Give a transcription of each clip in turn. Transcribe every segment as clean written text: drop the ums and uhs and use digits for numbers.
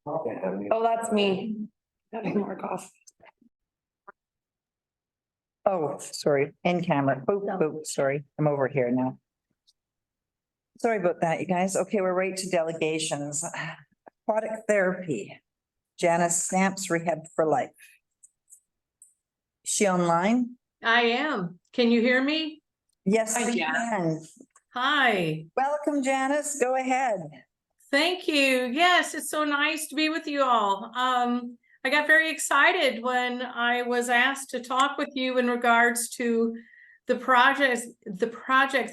Oh, that's me. Gotta mark off. Oh, sorry, in camera. Oh, sorry, I'm over here now. Sorry about that, you guys. Okay, we're right to delegations. Aquatic therapy. Janice Stamps Rehab for Life. Is she online? I am. Can you hear me? Yes, Hi, we Janice. can. Hi. Welcome, Janice. Go ahead. Thank you. Yes, it's so nice to be with you all. I got very excited when I was asked to talk with you in regards to the project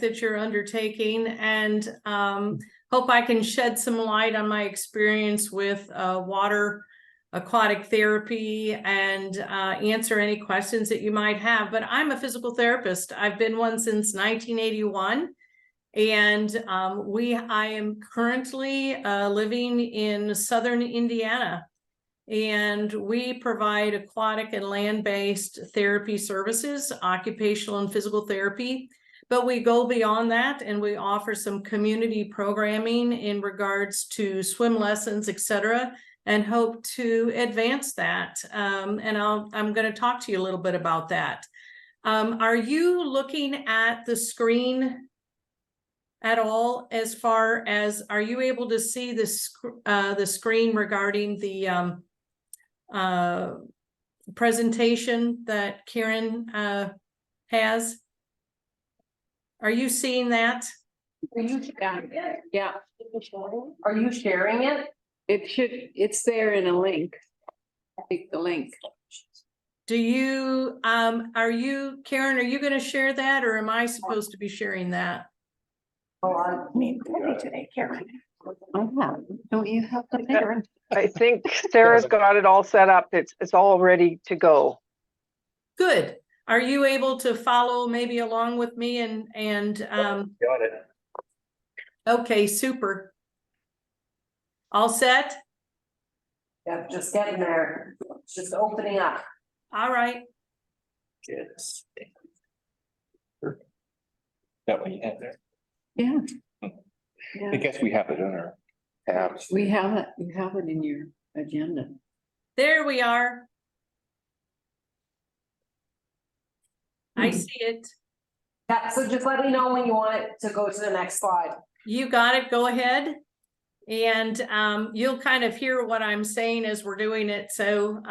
that you're undertaking, and hope I can shed some light on my experience with water aquatic therapy and answer any questions that you might have. But I'm a physical therapist. I've been one since 1981. And I am currently living in southern Indiana, and we provide aquatic and land-based therapy services, occupational and physical therapy. But we go beyond that, and we offer some community programming in regards to swim lessons, etc., and hope to advance that. And I'm going to talk to you a little bit about that. Are you looking at the screen at all, as far as, are you able to see the screen regarding the presentation that Karen has? Are you seeing that? Are you, yeah. Are you sharing it? It's there in a link. Take the link. Do you, Karen, are you going to share that, or am I supposed to be sharing that? Oh, I need today, Karen. Don't you have the Karen? I think Sarah's got it all set up. It's all ready to go. Good. Are you able to follow maybe along with me and Got it. okay, super. All set? Yeah, just getting there. Just opening up. All right. Yes. That one you have there. Yeah. I guess we have it in our tabs. We have it, you have it in your agenda. There we are. I see it. Yeah, so just let me know when you want it to go to the next slide. You got it. Go ahead. And you'll kind of hear what I'm saying as we're doing it. So,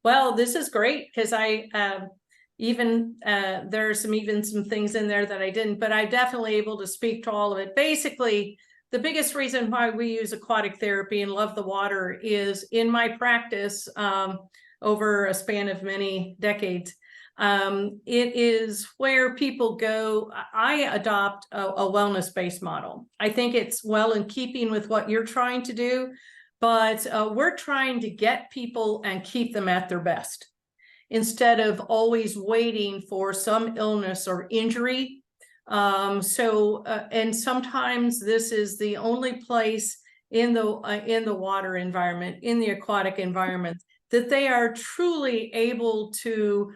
well, this is great, because I there are some things in there that I didn't, but I'm definitely able to speak to all of it. Basically, the biggest reason why we use aquatic therapy and love the water is, in my practice over a span of many decades, it is where people go. I adopt a wellness-based model. I think it's well in keeping with what you're trying to do, but we're trying to get people and keep them at their best, instead of always waiting for some illness or injury. And sometimes this is the only place in the water environment, in the aquatic environment, that they are truly able to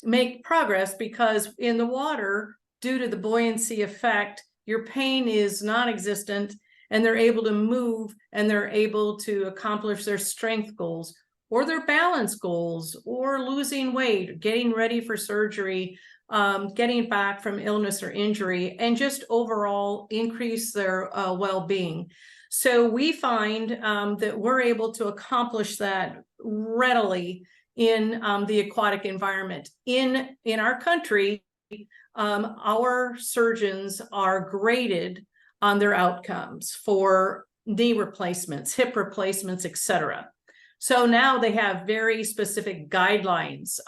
make progress, because in the water, due to the buoyancy effect, your pain is non-existent, and they're able to move, and they're able to accomplish their strength goals, or their balance goals, or losing weight, getting ready for surgery, getting back from illness or injury, and just overall increase their well-being. So we find that we're able to accomplish that readily in the aquatic environment. In our country, our surgeons are graded on their outcomes for knee replacements, hip replacements, etc. So now they have very specific guidelines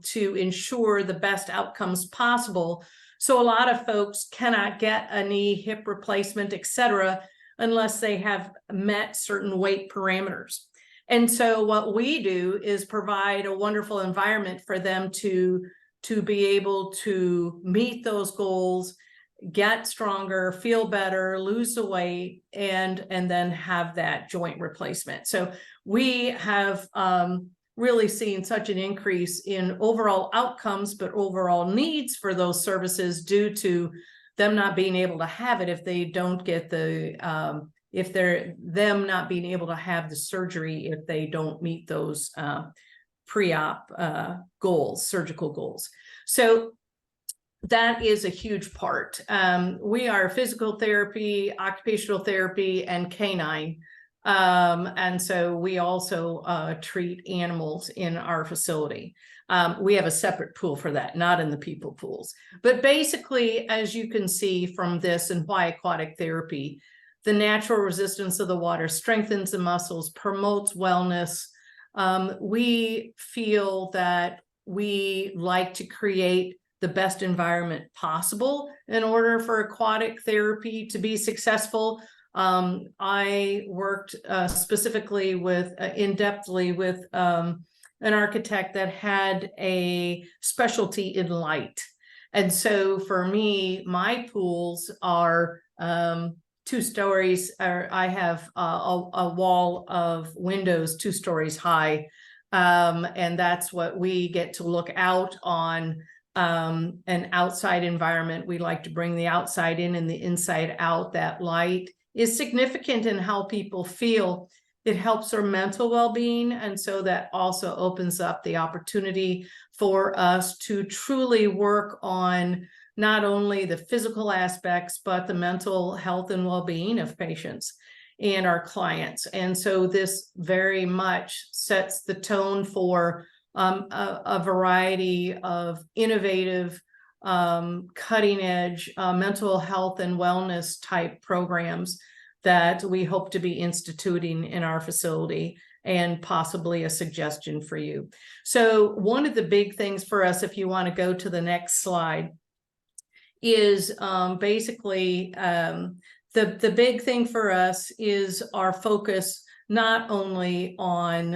to ensure the best outcomes possible. So a lot of folks cannot get a knee, hip replacement, etc., unless they have met certain weight parameters. And so what we do is provide a wonderful environment for them to be able to meet those goals, get stronger, feel better, lose the weight, and then have that joint replacement. So we have really seen such an increase in overall outcomes, but overall needs for those services, due to them not being able to have it if they don't get the if they're them not being able to have the surgery if they don't meet those pre-op goals, surgical goals. So that is a huge part. We are physical therapy, occupational therapy, and canine. And so we also treat animals in our facility. We have a separate pool for that, not in the people pools. But basically, as you can see from this and why aquatic therapy, the natural resistance of the water strengthens the muscles, promotes wellness. We feel that we like to create the best environment possible in order for aquatic therapy to be successful. I worked specifically with, in-depthly with an architect that had a specialty in light. And so for me, my pools are 2 stories, or I have a wall of windows 2 stories high. And that's what we get to look out on. An outside environment. We like to bring the outside in and the inside out. That light is significant in how people feel. It helps their mental well-being. And so that also opens up the opportunity for us to truly work on not only the physical aspects, but the mental health and well-being of patients and our clients. And so this very much sets the tone for a variety of innovative, cutting edge mental health and wellness type programs that we hope to be instituting in our facility, and possibly a suggestion for you. So one of the big things for us, if you want to go to the next slide, is basically the big thing for us is our focus not only on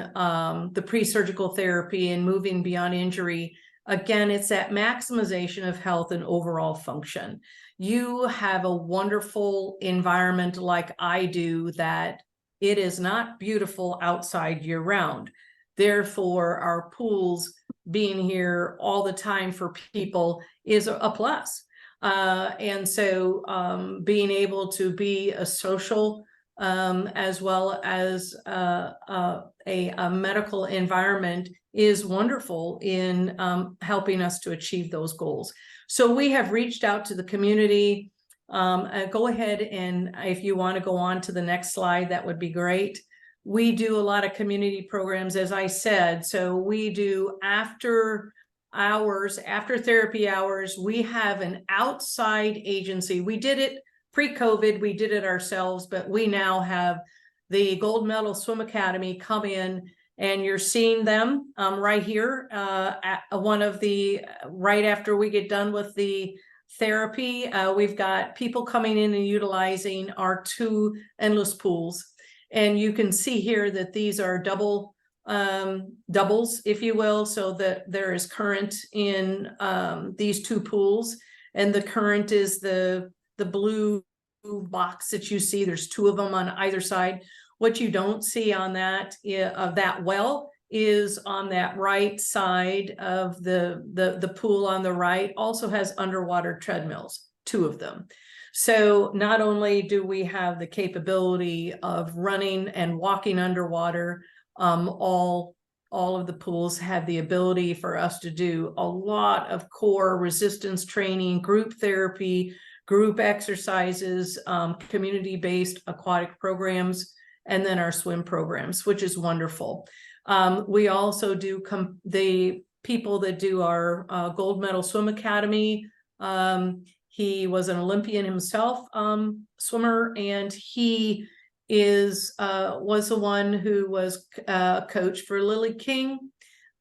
the pre-surgical therapy and moving beyond injury. Again, it's that maximization of health and overall function. You have a wonderful environment like I do, that it is not beautiful outside year round. Therefore, our pools being here all the time for people is a plus. And so being able to be a social as well as a medical environment is wonderful in helping us to achieve those goals. So we have reached out to the community. Go ahead, and if you want to go on to the next slide, that would be great. We do a lot of community programs, as I said. So we do after hours, after therapy hours. We have an outside agency. We did it pre-COVID, we did it ourselves, but we now have the Gold Medal Swim Academy come in, and you're seeing them right here at one of the, right after we get done with the therapy. We've got people coming in and utilizing our 2 endless pools. And you can see here that these are doubles, if you will, so that there is current in these 2 pools. And the current is the blue box that you see. There's 2 of them on either side. What you don't see on that of that well is on that right side of the pool on the right also has underwater treadmills, 2 of them. So not only do we have the capability of running and walking underwater, all of the pools have the ability for us to do a lot of core resistance training, group therapy, group exercises, community-based aquatic programs, and then our swim programs, which is wonderful. We also do the people that do our Gold Medal Swim Academy. He was an Olympian himself, swimmer, and he was the one who was coach for Lily King,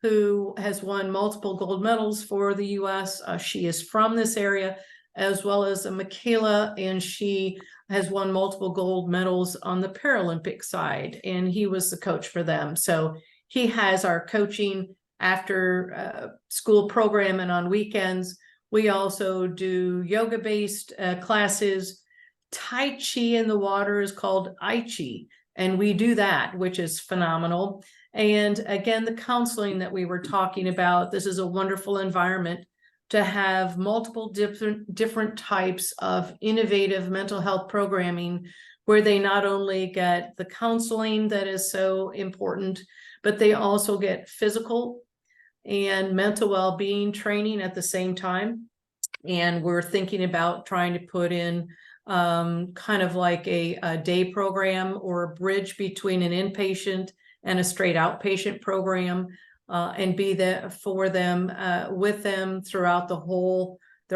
who has won multiple gold medals for the U.S. She is from this area, as well as Michaela, and she has won multiple gold medals on the Paralympic side, and he was the coach for them. So he has our coaching after school program and on weekends. We also do yoga-based classes. Tai Chi in the water is called I Chi, and we do that, which is phenomenal. And again, the counseling that we were talking about, this is a wonderful environment to have multiple different types of innovative mental health programming, where they not only get the counseling that is so important, but they also get physical and mental well-being training at the same time. And we're thinking about trying to put in kind of like a day program or a bridge between an inpatient and a straight outpatient program, and be there for them, with them throughout their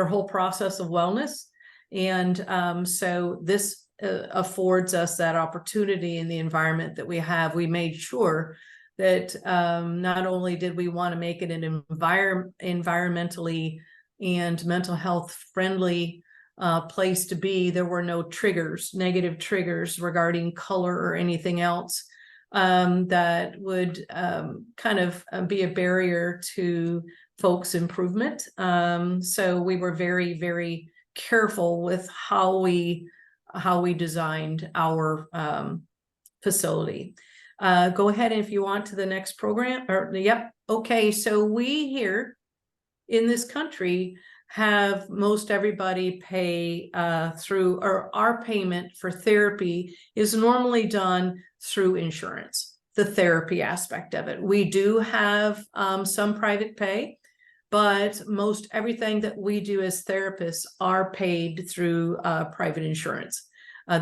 whole process of wellness. And so this affords us that opportunity in the environment that we have. We made sure that not only did we want to make it an environmentally and mental health friendly place to be, there were no negative triggers regarding color or anything else that would kind of be a barrier to folks' improvement. So we were very, very careful with how we designed our facility. Go ahead if you want to the next program. Yep. Okay. So we here in this country have most everybody pay through, or our payment for therapy is normally done through insurance, the therapy aspect of it. We do have some private pay, but most everything that we do as therapists are paid through private insurance.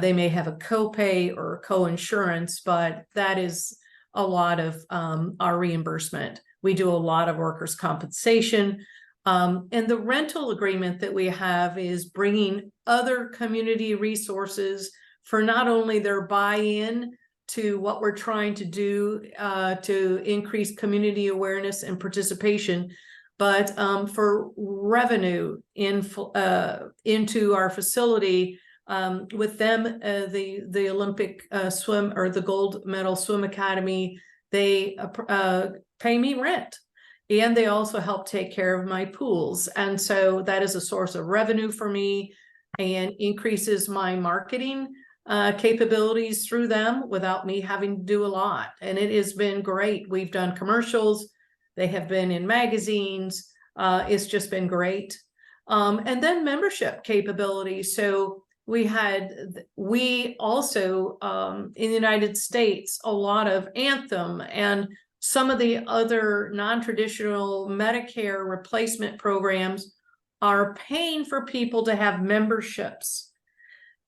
They may have a copay or co-insurance, but that is a lot of our reimbursement. We do a lot of workers' compensation. And the rental agreement that we have is bringing other community resources for not only their buy-in to what we're trying to do to increase community awareness and participation, but for revenue into our facility. With them, the Olympic swim, or the gold medal swim academy, they pay me rent. And they also help take care of my pools. And so that is a source of revenue for me and increases my marketing capabilities through them without me having to do a lot. And it has been great. We've done commercials. They have been in magazines. It's just been great. And then membership capabilities. So we also in the United States, a lot of Anthem and some of the other non-traditional Medicare replacement programs are paying for people to have memberships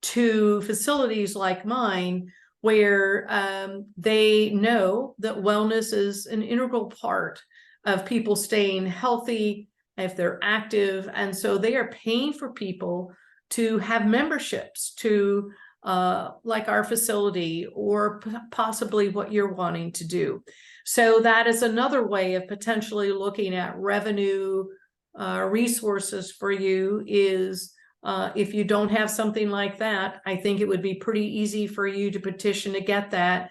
to facilities like mine, where they know that wellness is an integral part of people staying healthy if they're active. And so they are paying for people to have memberships to like our facility, or possibly what you're wanting to do. So that is another way of potentially looking at revenue resources for you. Is if you don't have something like that, I think it would be pretty easy for you to petition to get that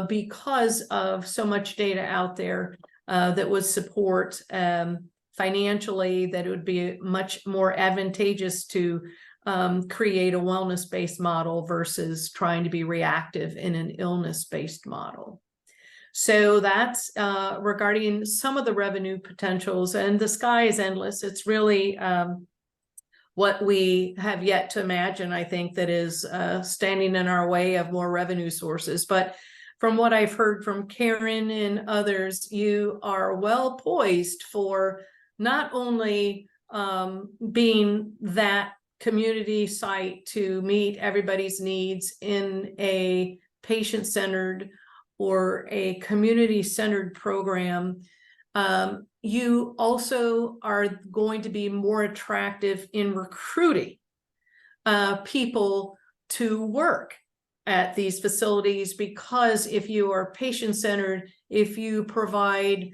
because of so much data out there that would support financially, that it would be much more advantageous to create a wellness-based model versus trying to be reactive in an illness-based model. So that's regarding some of the revenue potentials, and the sky is endless. It's really what we have yet to imagine, I think, that is standing in our way of more revenue sources. But from what I've heard from Karen and others, you are well poised for not only being that community site to meet everybody's needs in a patient-centered or a community-centered program, you also are going to be more attractive in recruiting people to work at these facilities, because if you are patient-centered, if you provide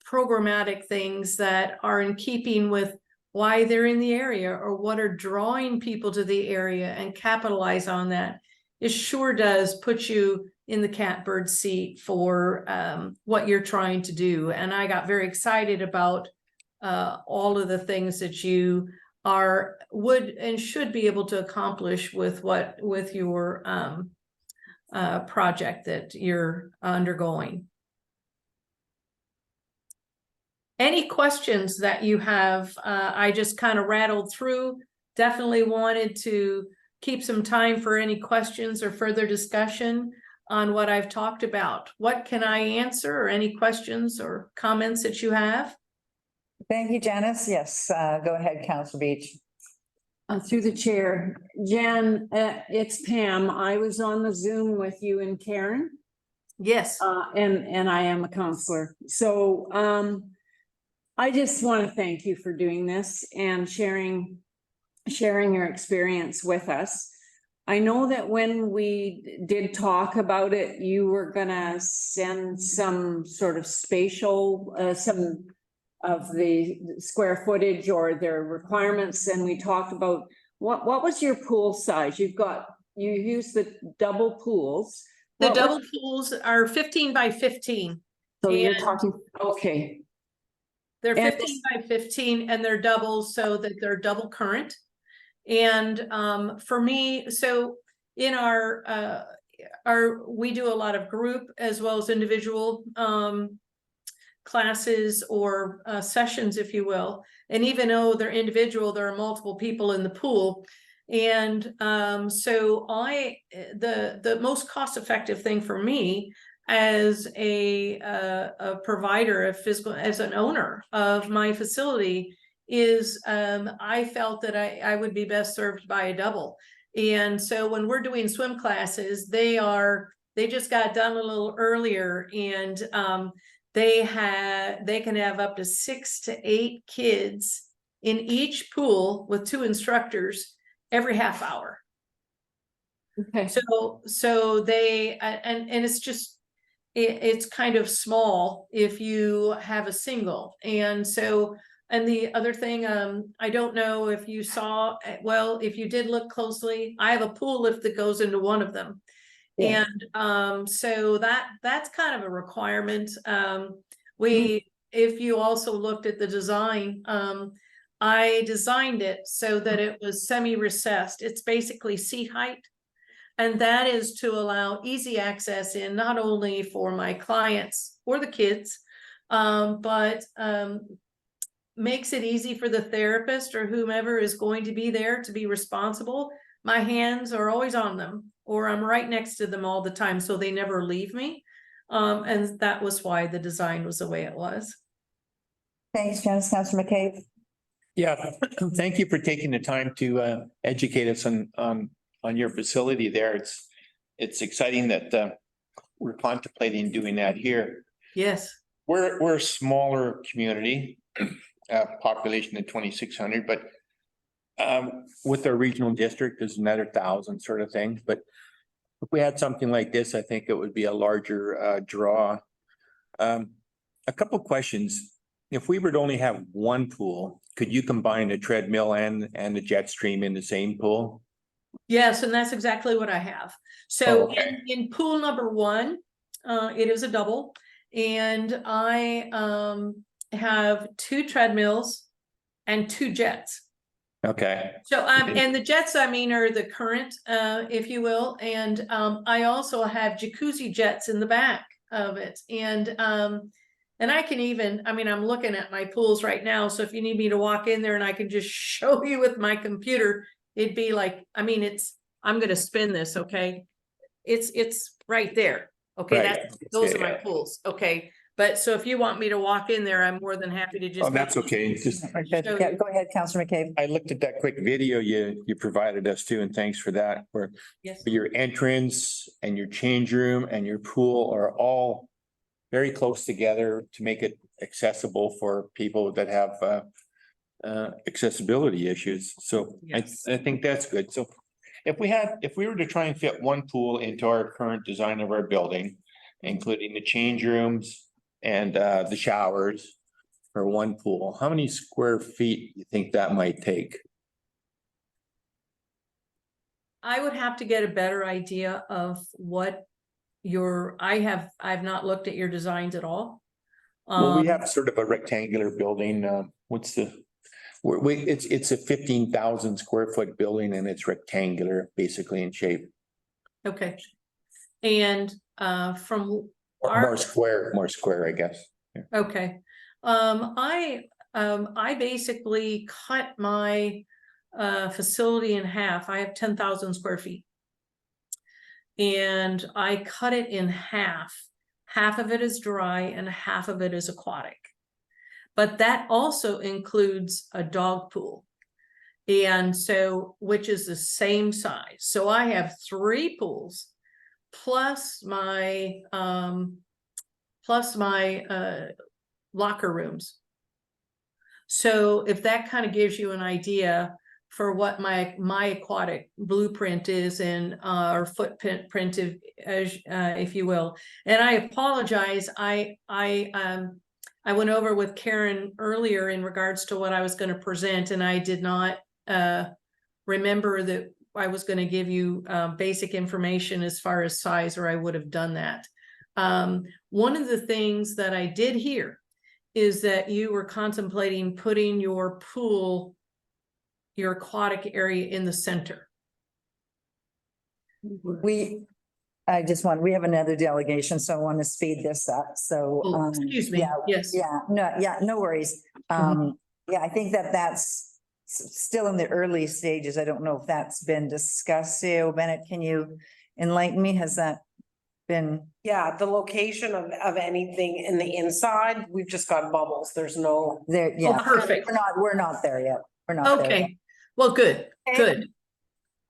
programmatic things that are in keeping with why they're in the area or what are drawing people to the area, and capitalize on that, it sure does put you in the catbird seat for what you're trying to do. And I got very excited about all of the things that you would and should be able to accomplish with your project that you're undergoing. any questions that you have, I just kind of rattled through. Definitely wanted to keep some time for any questions or further discussion on what I've talked about. What can I answer, or any questions or comments that you have? Thank you, Janice. Yes, go ahead, Councilor Beach. Through the chair, Jan, it's Pam. I was on the Zoom with you and Karen, Yes. and I am a counselor. So, I just want to thank you for doing this and sharing your experience with us. I know that when we did talk about it, you were gonna send some sort of spatial, some of the square footage or their requirements, and we talked about what was your pool size? You use the double pools. The What double was- pools are 15 by 15. So you're and- talking, okay, They're And 15 by 15 and they're doubles so that they're double current. And for me, so in our we do a lot of group as well as individual classes or sessions, if you will. And even though they're individual, there are multiple people in the pool. And so the most cost-effective thing for me as a provider of physical, as an owner of my facility, is I felt that I would be best served by a double. And so when we're doing swim classes, they just got done a little earlier, and they can have up to 6 to 8 kids in each pool with 2 instructors every half hour. okay. So they and it's just it's kind of small if you have a single. And so, and the other thing, I don't know if you saw, well, if you did look closely, I have a pool lift that goes into one of them. Yeah. And so that's kind of a requirement. If you also looked at the design, I designed it so that it was semi-recessed. It's basically seat height. And that is to allow easy access in, not only for my clients or the kids, but makes it easy for the therapist or whomever is going to be there to be responsible. My hands are always on them, or I'm right next to them all the time, so they never leave me. And that was why the design was the way it was. Thanks, Janice. Councilor McCabe. Yeah, thank you for taking the time to educate us on your facility there. It's exciting that we're contemplating doing that here. Yes. We're a smaller community, population of 2,600, but with our regional district, there's another 1,000 sort of thing. But if we had something like this, I think it would be a larger draw. A couple of questions. If we were to only have one pool, could you combine a treadmill and a jet stream in the same pool? Yes, and that's exactly what I have. So Okay. in pool number 1, it is a double, and I have 2 treadmills and 2 jets. Okay. So and the jets, I mean, are the current, if you will, and I also have jacuzzi jets in the back of it, and I can even, I mean, I'm looking at my pools right now, so if you need me to walk in there and I can just show you with my computer, it'd be like, I mean, I'm gonna spin this, okay? It's right there, okay? Right. Those are my Yeah. pools, okay? But so if you want me to walk in there, I'm more than happy to just. Oh, that's okay. Just, Go ahead, Councilor McCabe. I looked at that quick video you provided us too, and thanks for that. Where Yes. your entrance and your change room and your pool are all very close together to make it accessible for people that have accessibility issues. So Yes. I think that's good. So if we were to try and fit one pool into our current design of our building, including the change rooms and the showers for one pool, how many square feet you think that might take? I would have to get a better idea of what I've not looked at your designs at all. Well, we have sort of a rectangular building. It's a 15,000 square foot building and it's rectangular basically in shape. Okay. And from Or more square, I guess. okay. I basically cut my facility in half. I have 10,000 square feet. And I cut it in half. Half of it is dry and half of it is aquatic. But that also includes a dog pool. And so, which is the same size. So I have 3 pools plus my locker rooms. So if that kind of gives you an idea for what my aquatic blueprint is and or footprint, if you will. And I apologize. I went over with Karen earlier in regards to what I was going to present, and I did not remember that I was going to give you basic information as far as size, or I would have done that. One of the things that I did hear is that you were contemplating putting your pool, your aquatic area in the center. We have another delegation, so I want to speed this up. So, Oh, excuse me. Yes. no worries. Yeah, I think that's still in the early stages. I don't know if that's been discussed. CEO Bennett, can you enlighten me? Has that been? Yeah, the location of anything in the inside, we've just got bubbles. There's no. There, yeah. Perfect. We're not there yet. We're not there. Okay. Well, good, Okay. good.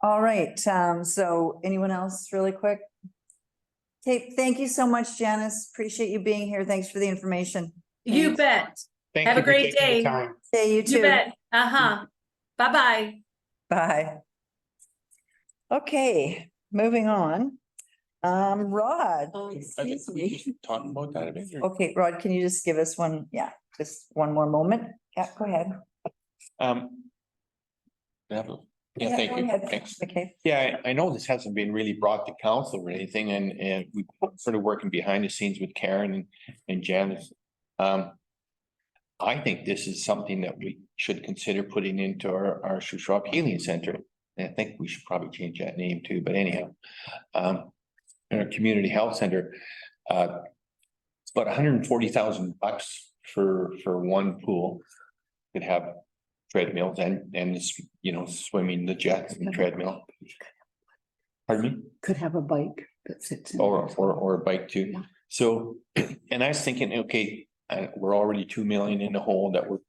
All right, so anyone else really quick? Okay, thank you so much, Janice. Appreciate you being here. Thanks for the information. You bet. Thank Have you a for great taking the day. time. Say you too. You bet. Bye-bye. Bye. Okay, moving on. Rod. I think we just talked about that a bit. or- Okay, Rod, can you just give us just one more moment? Yeah, go ahead. Yeah, thank go you. ahead. Thanks. Okay. Yeah, I know this hasn't been really brought to council or anything, and we sort of working behind the scenes with Karen and Janice. I think this is something that we should consider putting into our Shuswap Healing Center. And I think we should probably change that name too, but anyhow. In our community health center, it's about $140,000 for one pool. Could have treadmills and swimming, the jets and treadmill. Pardon me? Could have a bike that sits in. Or a bike too. Yeah. So, and I was thinking, okay, we're already 2 million in the hole that we're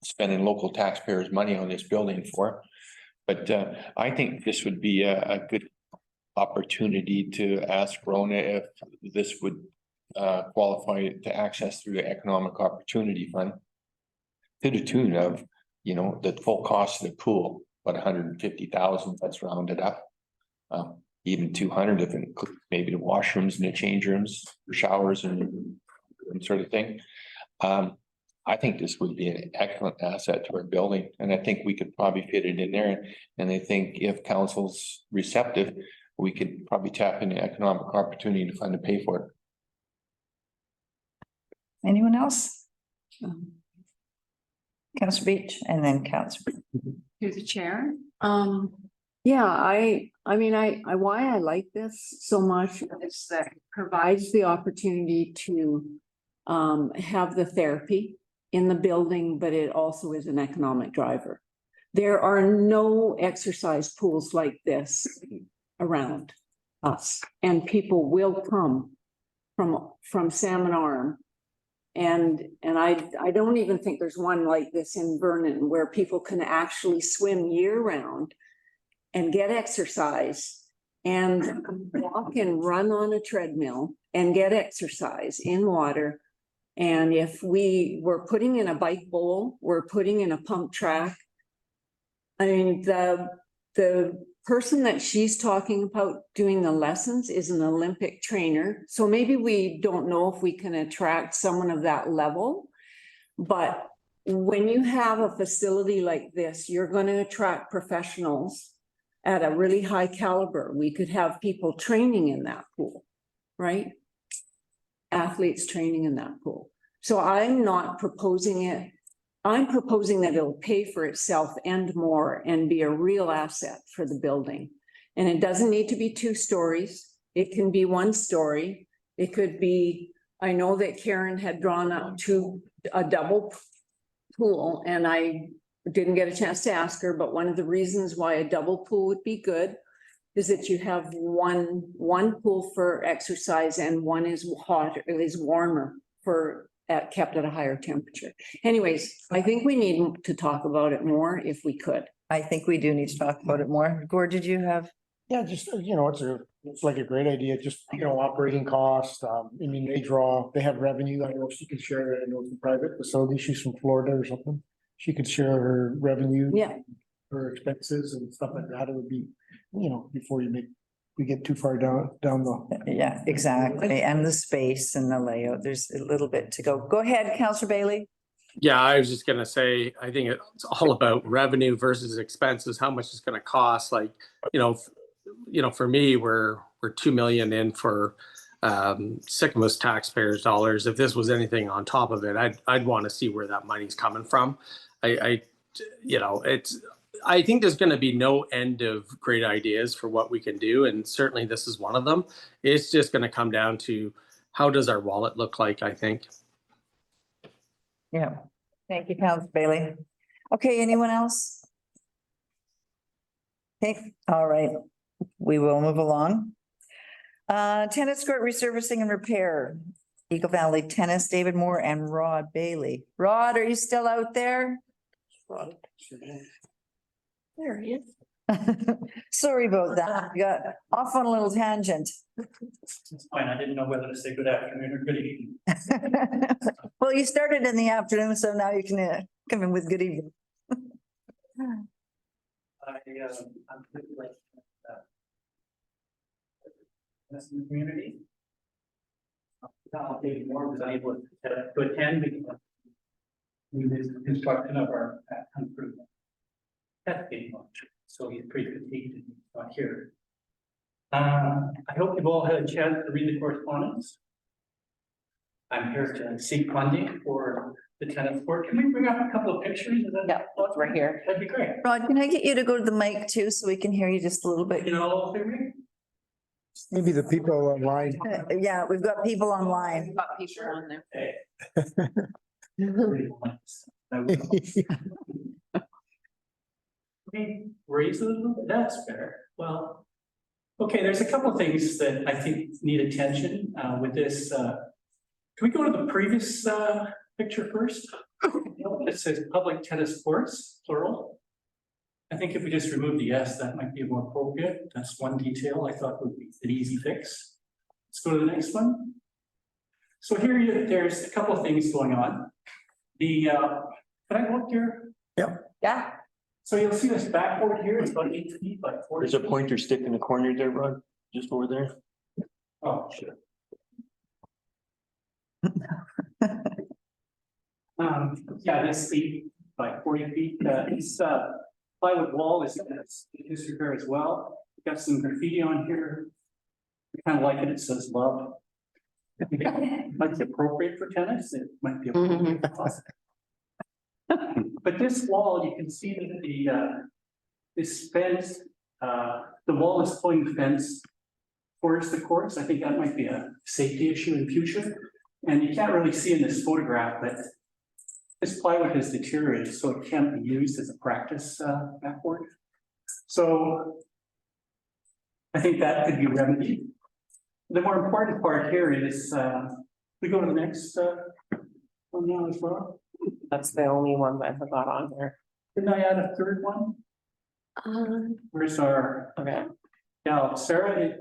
spending local taxpayers' money on this building for. But I think this would be a good opportunity to ask Rona if this would qualify to access through the Economic Opportunity Fund to the tune of, the full cost of the pool, about 150,000, that's rounded up. Even 200 if it includes maybe the washrooms and the change rooms, showers and sort of thing. I think this would be an excellent asset to our building, and I think we could probably fit it in there. And I think if council's receptive, we could probably tap into Economic Opportunity to fund to pay for it. Anyone else? Councilor Beach and then Councilor. Through the chair. Yeah, I mean, why I like this so much is that it provides the opportunity to have the therapy in the building, but it also is an economic driver. There are no exercise pools like this around us, and people will come from Salmon Arm. And I don't even think there's one like this in Vernon where people can actually swim year round and get exercise and walk and run on a treadmill and get exercise in water. And if we were putting in a bike bowl, we're putting in a pump track. I mean, the person that she's talking about doing the lessons is an Olympic trainer. So maybe we don't know if we can attract someone of that level. But when you have a facility like this, you're going to attract professionals at a really high caliber. We could have people training in that pool, right? Athletes training in that pool. So I'm not proposing it. I'm proposing that it'll pay for itself and more and be a real asset for the building. And it doesn't need to be 2 stories. It can be 1 story. It could be I know that Karen had drawn up a double pool, and I didn't get a chance to ask her, but one of the reasons why a double pool would be good is that you have one pool for exercise and one is warmer for, kept at a higher temperature. Anyways, I think we need to talk about it more if we could. I think we do need to talk about it more. Gord, did you have? Yeah, just, it's like a great idea, just, operating costs, I mean, they have revenue, I don't know if she could share, I know it's a private facility, she's from Florida or something. She could share her revenue. Yeah. Her expenses and stuff like that, it would be, before we get too far down the. Yeah, exactly. And the space and the layout, there's a little bit to go. Go ahead, Councillor Bailey. Yeah, I was just gonna say, I think it's all about revenue versus expenses, how much it's gonna cost, like, for me, we're 2 million in for Sycamus taxpayers' dollars. If this was anything on top of it, I'd want to see where that money's coming from. I think there's gonna be no end of great ideas for what we can do, and certainly this is one of them. It's just gonna come down to how does our wallet look like, I think. Yeah. Thank you, Councillor Bailey. Okay, anyone else? Okay, all right. We will move along. Tennis court resurfacing and repair. Eagle Valley Tennis, David Moore and Rod Bailey. Rod, are you still out there? There he is. Sorry about that. We got off on a little tangent. It's fine. I didn't know whether to say good afternoon or good evening. Well, you started in the afternoon, so now you can come in with good evening. I'm pretty like that's in the community. Now, David Moore was unable to attend because we did the construction of our improvement. That's getting much, so he's pretty fatigued and he's not here. I hope you've all had a chance to read the correspondence. I'm here to seek funding for the tennis court. Can we bring up a couple of pictures? Yeah, right here. That'd be great. Rod, can I get you to go to the mic too, so we can hear you just a little bit? You know, all hear me? Maybe the people online. Yeah, we've got people online. Got people on there. Raise a little bit, that's fair. Well, okay, there's a couple of things that I think need attention with this. Can we go to the previous picture first? It says public tennis courts, plural. I think if we just remove the S, that might be more appropriate. That's one detail I thought would be an easy fix. Let's go to the next one. So here there's a couple of things going on. Can I look here? Yep. Yeah. So you'll see this backboard here, it's about 8 feet by 4 There's a feet. pointer stick in the corner there, Rod, just over there. Oh, sure. Yeah, this 8 by 40 feet, this plywood wall is in disrepair as well. We've got some graffiti on here. I kind of like it, it says love. Might be appropriate for tennis, it might be appropriate for us. But this wall, you can see that this fence, the wall is pulling the fence towards the courts. I think that might be a safety issue in future. And you can't really see in this photograph, but this plywood has deteriorated, so it can't be used as a practice backboard. So I think that could be remedied. The more important part here is, we go to the next one now as well. That's the only one that I got on there. Didn't I add a third one? Where's our, Okay. yeah, Sarah,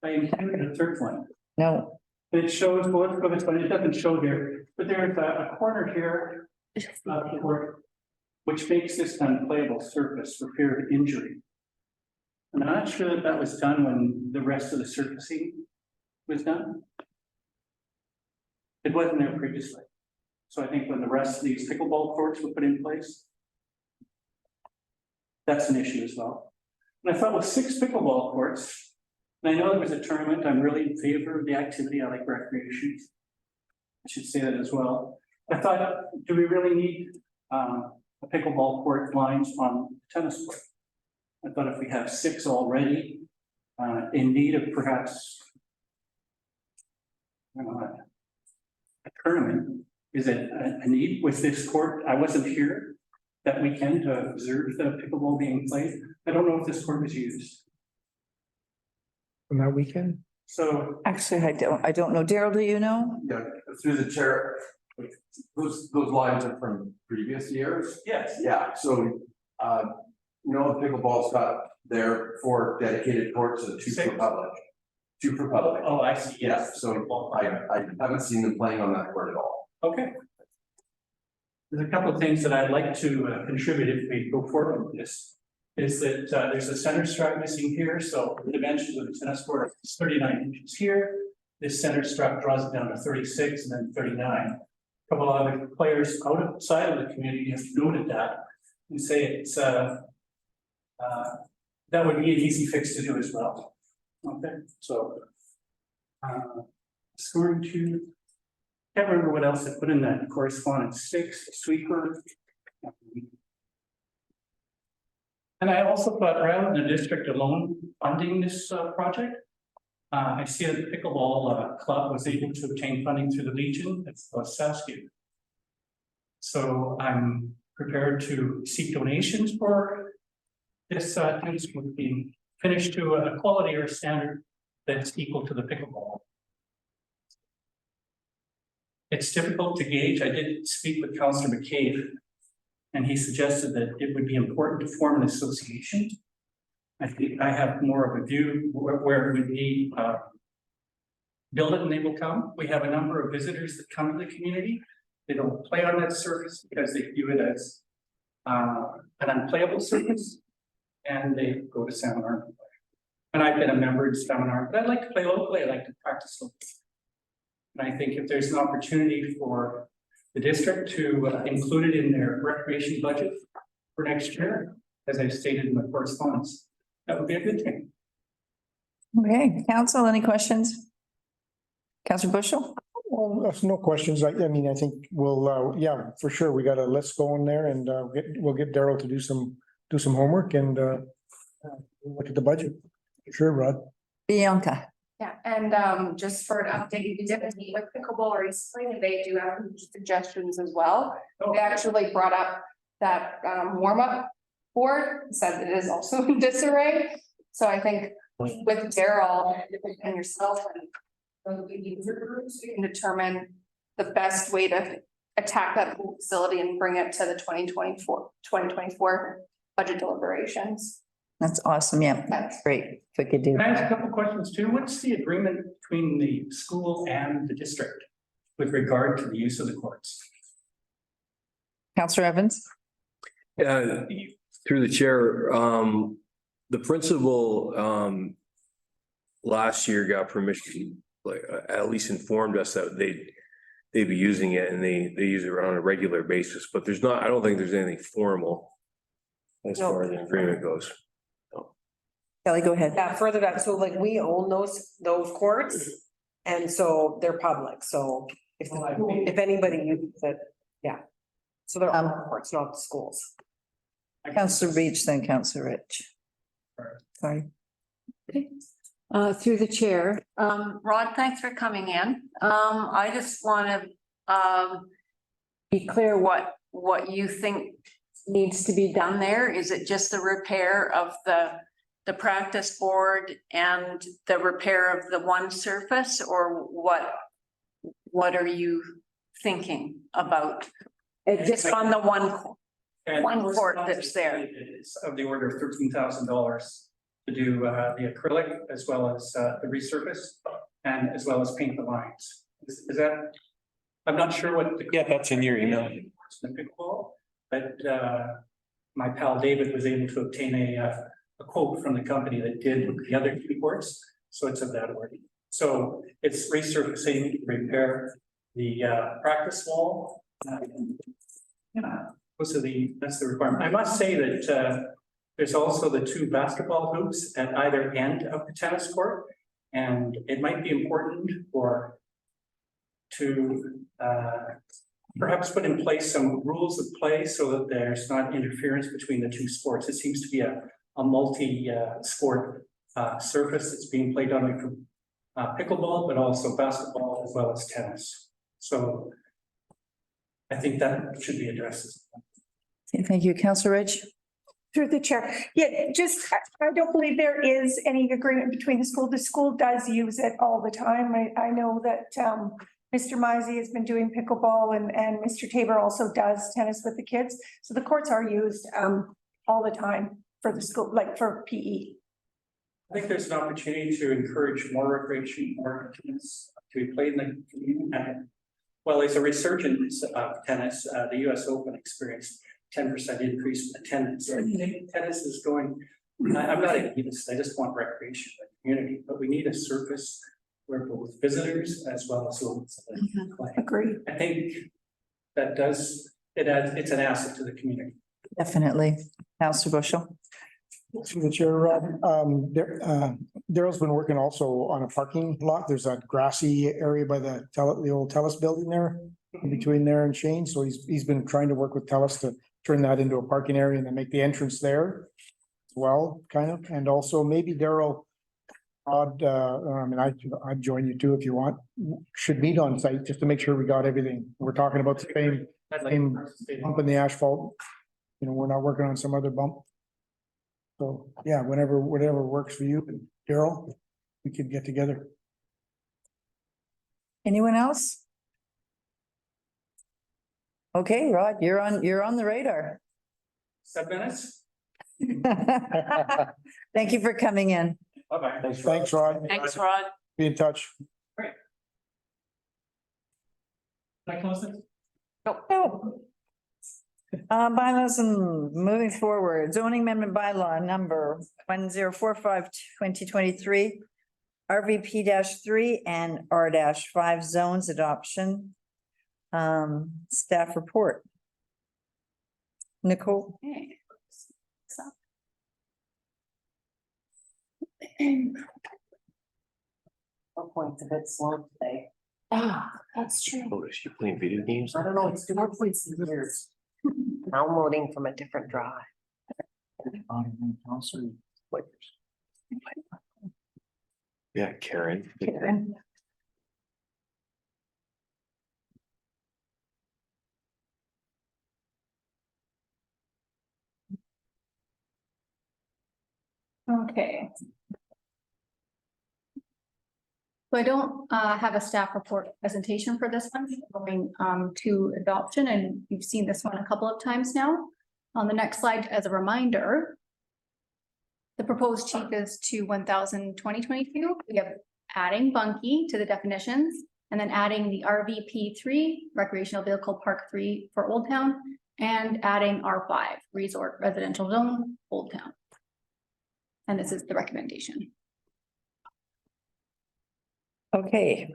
I included a third one. No. It shows both of it, but it doesn't show here, but there's a corner here. Which makes this an unplayable surface for fear of injury. And I'm not sure that was done when the rest of the surfacing was done. It wasn't there previously. So I think when the rest of these pickleball courts were put in place, that's an issue as well. And I thought with 6 pickleball courts, and I know there was a tournament, I'm really in favor of the activity, I like recreation. I should say that as well. I thought, do we really need a pickleball court lines on tennis court? I thought if we have 6 already, in need of perhaps, I don't know, a tournament. Is it a need with this court? I wasn't here that weekend to observe the pickleball being played. I don't know if this court was used. On that weekend? So Actually, I don't know. Daryl, do you know? Yeah, through the chair, those lines are from previous years. yes, Yeah, so, you know, the pickleball's got their 4 dedicated courts and 2 for Six. public. 2 for public. oh, I see, Yeah, yes. so I haven't seen them playing on that court at all. Okay. There's a couple of things that I'd like to contribute if we go forward with this. Is that there's a center strut missing here, so the dimensions of the tennis court is 39 inches here. This center strut draws it down to 36 and then 39. A couple of other players outside of the community have noted that and say it's that would be an easy fix to do as well. Okay, so scoring to. Can't remember what else I put in that correspondence, 6, sweeper. And I also thought rather than the district alone funding this project, I see that the pickleball club was able to obtain funding through the Legion, that's Saskatoon. So I'm prepared to seek donations for this tennis court being finished to a quality or a standard that's equal to the pickleball. It's difficult to gauge. I did speak with Councillor McCabe, and he suggested that it would be important to form an association. I think I have more of a view where it would be build it and they will come. We have a number of visitors that come to the community. They don't play on that surface because they view it as an unplayable surface, and they go to Salmon Arm. And I've been a member in Salmon Arm, but I'd like to play locally. I like to practice locally. And I think if there's an opportunity for the district to include it in their recreation budget for next year, as I stated in my correspondence, that would be a good thing. Okay, council, any questions? Councillor Bushel? Well, there's no questions. I mean, I think we'll, yeah, for sure. We got a list going there and we'll get Daryl to do some homework and look at the budget. Sure, Rod. Bianca? Yeah, and just for an update, we did meet with pickleball recently, and they do have suggestions as well. They actually brought up that warm-up board, said it is also in disarray. So I think with Daryl and yourself and the user groups, we can determine the best way to attack that whole facility and bring it to the 2024 budget deliberations. That's awesome. Yeah, that's great. If we could do. Can I ask a couple questions too? What's the agreement between the school and the district with regard to the use of the courts? Councillor Evans? Through the chair, the principal last year got permission, like at least informed us that they'd be using it, and they use it on a regular basis, but there's not, I don't think there's anything formal as far as the agreement goes. Kelly, go ahead. Yeah, further that, so like we own those courts, and so they're public, so if anybody uses it, yeah. So they're our courts, not the schools. Councillor Beach, then Councillor Rich. Sorry. Through the chair, Rod, thanks for coming in. I just want to be clear what you think needs to be done there. Is it just the repair of the practice board and the repair of the one surface, or what are you thinking about? Just on the one court that's there. It's of the order of $13,000 to do the acrylic as well as the resurface and as well as paint the lines. Is that, I'm not sure what. Yeah, that's in your email. Pickleball, but my pal David was able to obtain a quote from the company that did the other 2 courts, so it's of that order. So it's resurfacing, repair the practice wall. That's the requirement. I must say that there's also the 2 basketball hoops at either end of the tennis court, and it might be important to perhaps put in place some rules of play so that there's not interference between the 2 sports. It seems to be a multi-sport surface that's being played on for pickleball, but also basketball as well as tennis. So I think that should be addressed. Thank you, Councillor Ridge. Through the chair. Yeah, just, I don't believe there is any agreement between the school. The school does use it all the time. I know that Mr. Mizey has been doing pickleball and Mr. Tabor also does tennis with the kids. So the courts are used all the time for the school, like for PE. I think there's an opportunity to encourage more recreation, more tennis to be played in the community. And well, there's a resurgence of tennis. The US Open experienced 10% increase in attendance. So I think tennis is going, I'm not against, I just want recreation in the community, but we need a surface where both visitors as well as locals can play. Agree. I think that does, it's an asset to the community. Definitely. Councillor Bushel. Through the chair, Rob, Daryl's been working also on a parking lot. There's a grassy area by the old TELUS building there, in between there and Shane. So he's been trying to work with TELUS to turn that into a parking area and then make the entrance there as well, kind of. And also maybe Daryl, I'd join you too if you want, should meet on site just to make sure we got everything. We're talking about the same bump in the asphalt. You know, we're not working on some other bump. So, yeah, whatever works for you, Daryl, we could get together. Anyone else? Okay, Rod, you're on the radar. 7 minutes? Thank you for coming in. Bye-bye. Thanks, Rod. Thanks, Rod. Be in touch. Can I close it? No. Bylaws and moving forward, zoning amendment bylaw number 1045/2023, RVP-3 and R-5 zones adoption. Staff report. Nicole. PowerPoint's a bit slow today. Ah, that's true. Oh, is she playing video games? I don't know, it's PowerPoint's in years. Downloading from a different drive. Yeah, Karen. Karen. Okay. So I don't have a staff report presentation for this one, going to adoption, and you've seen this one a couple of times now. On the next slide, as a reminder, the proposed chief is to 1,020/22. We have adding Bunkie to the definitions, and then adding the RVP3, recreational vehicle park 3 for Old Town, and adding R5, resort residential zone, Old Town. And this is the recommendation. Okay.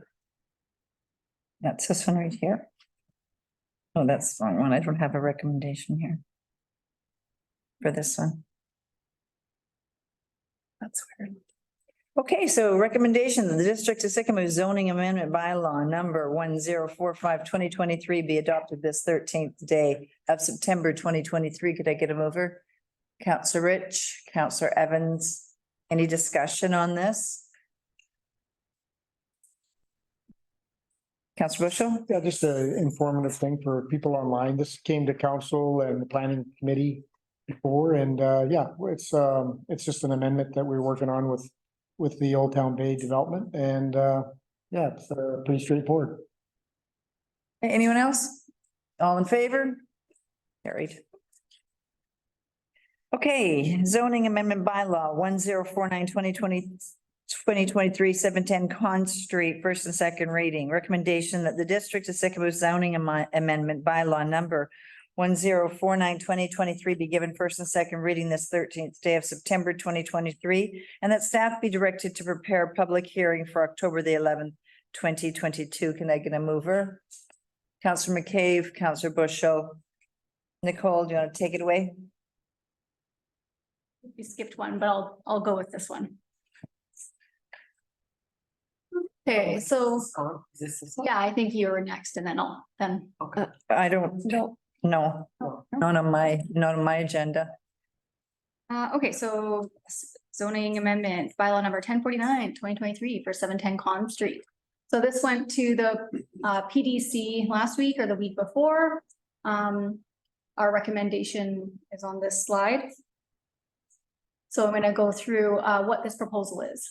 That's this one right here. Oh, that's the wrong one. I don't have a recommendation here. For this one. That's weird. Okay, so recommendation that the district of Sycamore zoning amendment bylaw number 1045/2023 be adopted this 13th day of September 2023. Could I get a mover? Councillor Rich, Councillor Evans, any discussion on this? Councillor Bushel? Yeah, just an informative thing for people online. This came to council and the planning committee before, and it's just an amendment that we're working on with the Old Town Bay development, and it's pretty straightforward. Anyone else? All in favor? Carried. Okay, zoning amendment bylaw 1049/2023, 710 Con Street, first and second reading. Recommendation that the district of Sycamore zoning amendment bylaw number 1049/2023 be given first and second reading this 13th day of September 2023, and that staff be directed to prepare a public hearing for October the 11th, 2022. Can I get a mover? Councillor McCabe, Councillor Bushel. Nicole, do you want to take it away? You skipped one, but I'll go with this one. Okay, so yeah, I think you were next, and then I don't, no, not on my agenda. Okay, so zoning amendment bylaw number 1049/2023 for 710 Con Street. So this went to the PDC last week or the week before. Our recommendation is on this slide. So I'm going to go through what this proposal is.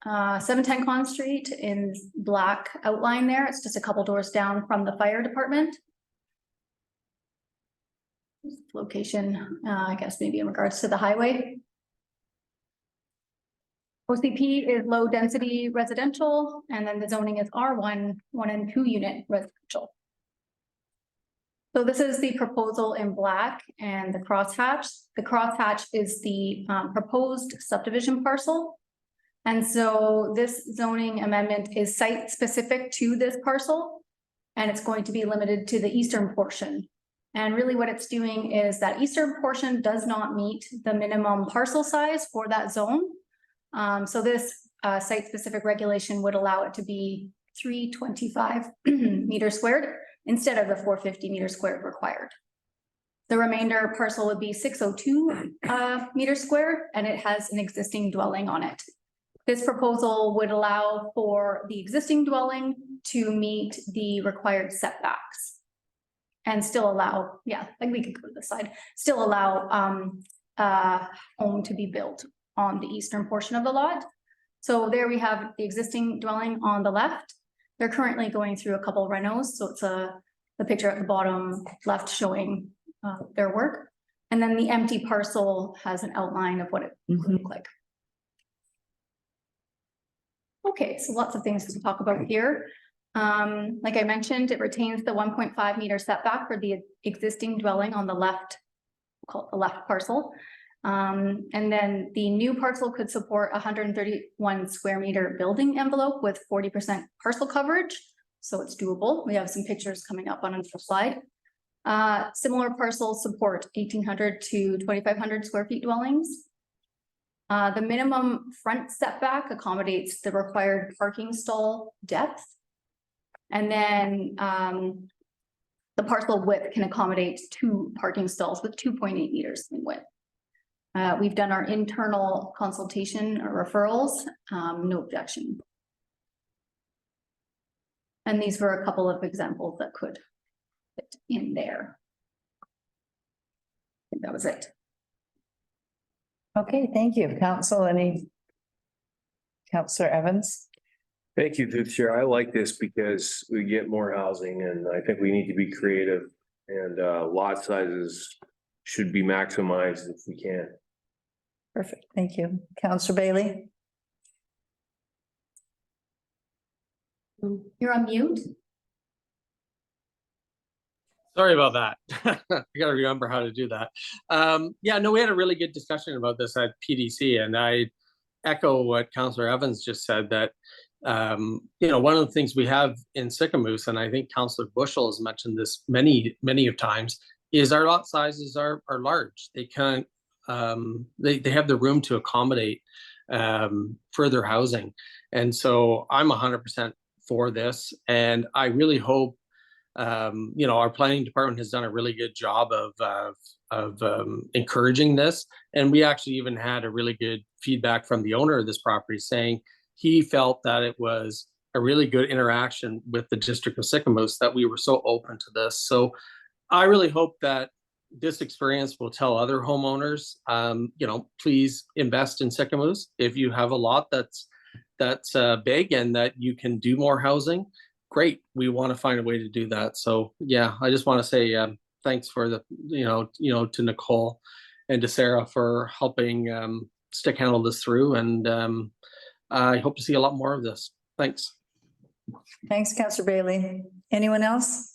710 Con Street in black outline there. It's just a couple doors down from the fire department. Location, I guess maybe in regards to the highway. OCP is low density residential, and then the zoning is R1, 1 and 2 unit residential. So this is the proposal in black and the crosshatch. The crosshatch is the proposed subdivision parcel. And so this zoning amendment is site specific to this parcel, and it's going to be limited to the eastern portion. And really what it's doing is that eastern portion does not meet the minimum parcel size for that zone. So this site specific regulation would allow it to be 325 meters squared instead of the 450 meters squared required. The remainder parcel would be 602 meters squared, and it has an existing dwelling on it. This proposal would allow for the existing dwelling to meet the required setbacks and still allow, yeah, like we could go to the side, still allow home to be built on the eastern portion of the lot. So there we have the existing dwelling on the left. They're currently going through a couple renos, so it's the picture at the bottom left showing their work. And then the empty parcel has an outline of what it would look like. Okay, so lots of things to talk about here. Like I mentioned, it retains the 1.5 meter setback for the existing dwelling on the left, called the left parcel. And then the new parcel could support 131 square meter building envelope with 40% parcel coverage. So it's doable. We have some pictures coming up on another slide. Similar parcels support 1,800 to 2,500 square feet dwellings. The minimum front setback accommodates the required parking stall depth. And then the parcel width can accommodate 2 parking stalls with 2.8 meters in width. We've done our internal consultation or referrals, no objection. And these were a couple of examples that could fit in there. I think that was it. Okay, thank you. Councillor Evans? Thank you, through the chair. I like this because we get more housing, and I think we need to be creative, and lot sizes should be maximized if we can. Perfect, thank you. Councillor Bailey? You're on mute. Sorry about that. I gotta remember how to do that. Yeah, no, we had a really good discussion about this at PDC, and I echo what Councillor Evans just said, that you know, one of the things we have in Sycamoose, and I think Councillor Bushell has mentioned this many of times, is our lot sizes are large. They can't they have the room to accommodate further housing. And so I'm 100% for this, and I really hope you know, our planning department has done a really good job of encouraging this. And we actually even had a really good feedback from the owner of this property saying he felt that it was a really good interaction with the district of Sycamoose, that we were so open to this. So I really hope that this experience will tell other homeowners, you know, please invest in Sycamoose. If you have a lot that's big and that you can do more housing, great. We want to find a way to do that. So yeah, I just want to say thanks for the, you know, to Nicole and to Sarah for helping stick handle this through. And I hope to see a lot more of this. Thanks. Thanks, Councillor Bailey. Anyone else?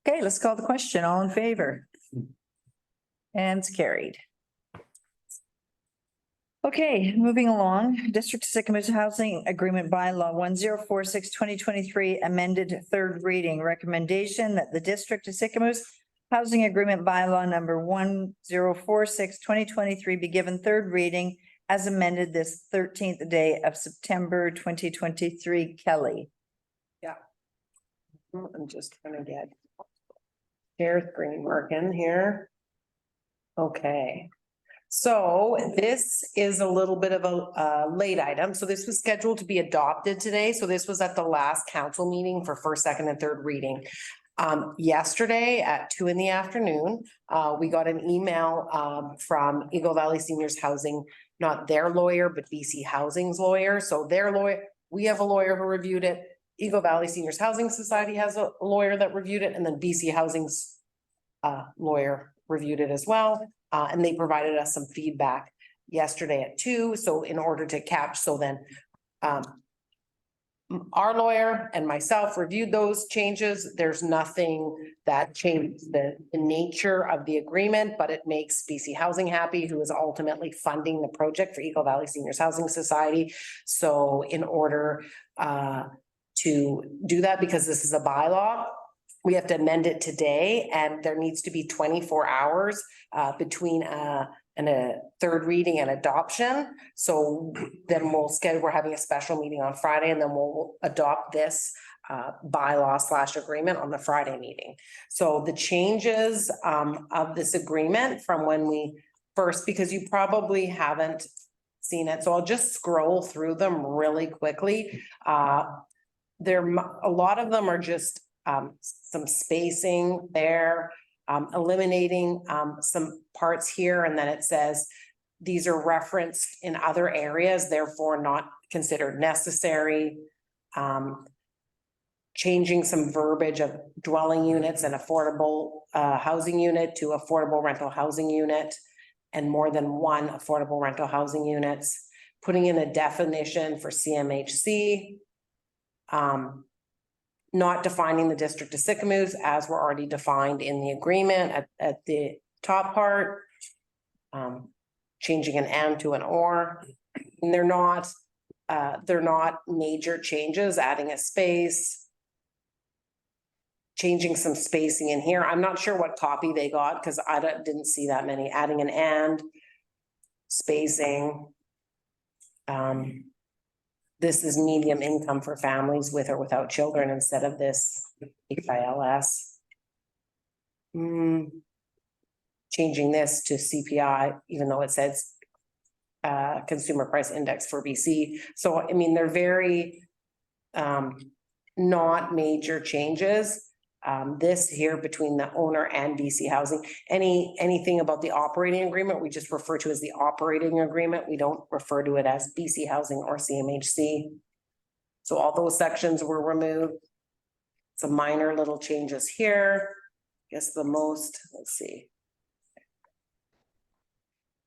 Okay, let's call the question. All in favor? And it's carried. Okay, moving along. District of Sycamoose Housing Agreement Bylaw 1046/2023 amended third reading. Recommendation that the District of Sycamoose Housing Agreement Bylaw number 1046/2023 be given third reading as amended this 13th day of September 2023. Kelly. Yeah. I'm just gonna get share screen working here. Okay. So this is a little bit of a late item. So this was scheduled to be adopted today. So this was at the last council meeting for first, second and third reading. Yesterday at 2 p.m, we got an email from Eagle Valley Seniors Housing, not their lawyer, but BC Housing's lawyer. So their lawyer, we have a lawyer who reviewed it. Eagle Valley Seniors Housing Society has a lawyer that reviewed it, and then BC Housing's lawyer reviewed it as well. And they provided us some feedback yesterday at 2. So in order to catch, so then our lawyer and myself reviewed those changes. There's nothing that changed the nature of the agreement, but it makes BC Housing happy, who is ultimately funding the project for Eagle Valley Seniors Housing Society. So in order to do that, because this is a bylaw, we have to amend it today, and there needs to be 24 hours between a third reading and adoption. So then we're having a special meeting on Friday, and then we'll adopt this bylaw / agreement on the Friday meeting. So the changes of this agreement from when we first, because you probably haven't seen it, so I'll just scroll through them really quickly. A lot of them are just some spacing there, eliminating some parts here, and then it says these are referenced in other areas, therefore not considered necessary. Changing some verbiage of dwelling units and affordable housing unit to affordable rental housing unit, and more than one affordable rental housing units. Putting in a definition for CMHC. Not defining the district of Sycamoos as were already defined in the agreement at the top part. Changing an and to an or. And they're not major changes, adding a space. Changing some spacing in here. I'm not sure what copy they got because I didn't see that many. Adding an and, spacing. This is medium income for families with or without children instead of this HILS. Changing this to CPI, even though it says consumer price index for BC. So, I mean, they're very not major changes. This here between the owner and BC Housing, anything about the operating agreement, we just refer to as the operating agreement. We don't refer to it as BC Housing or CMHC. So all those sections were removed. Some minor little changes here. I guess the most, let's see.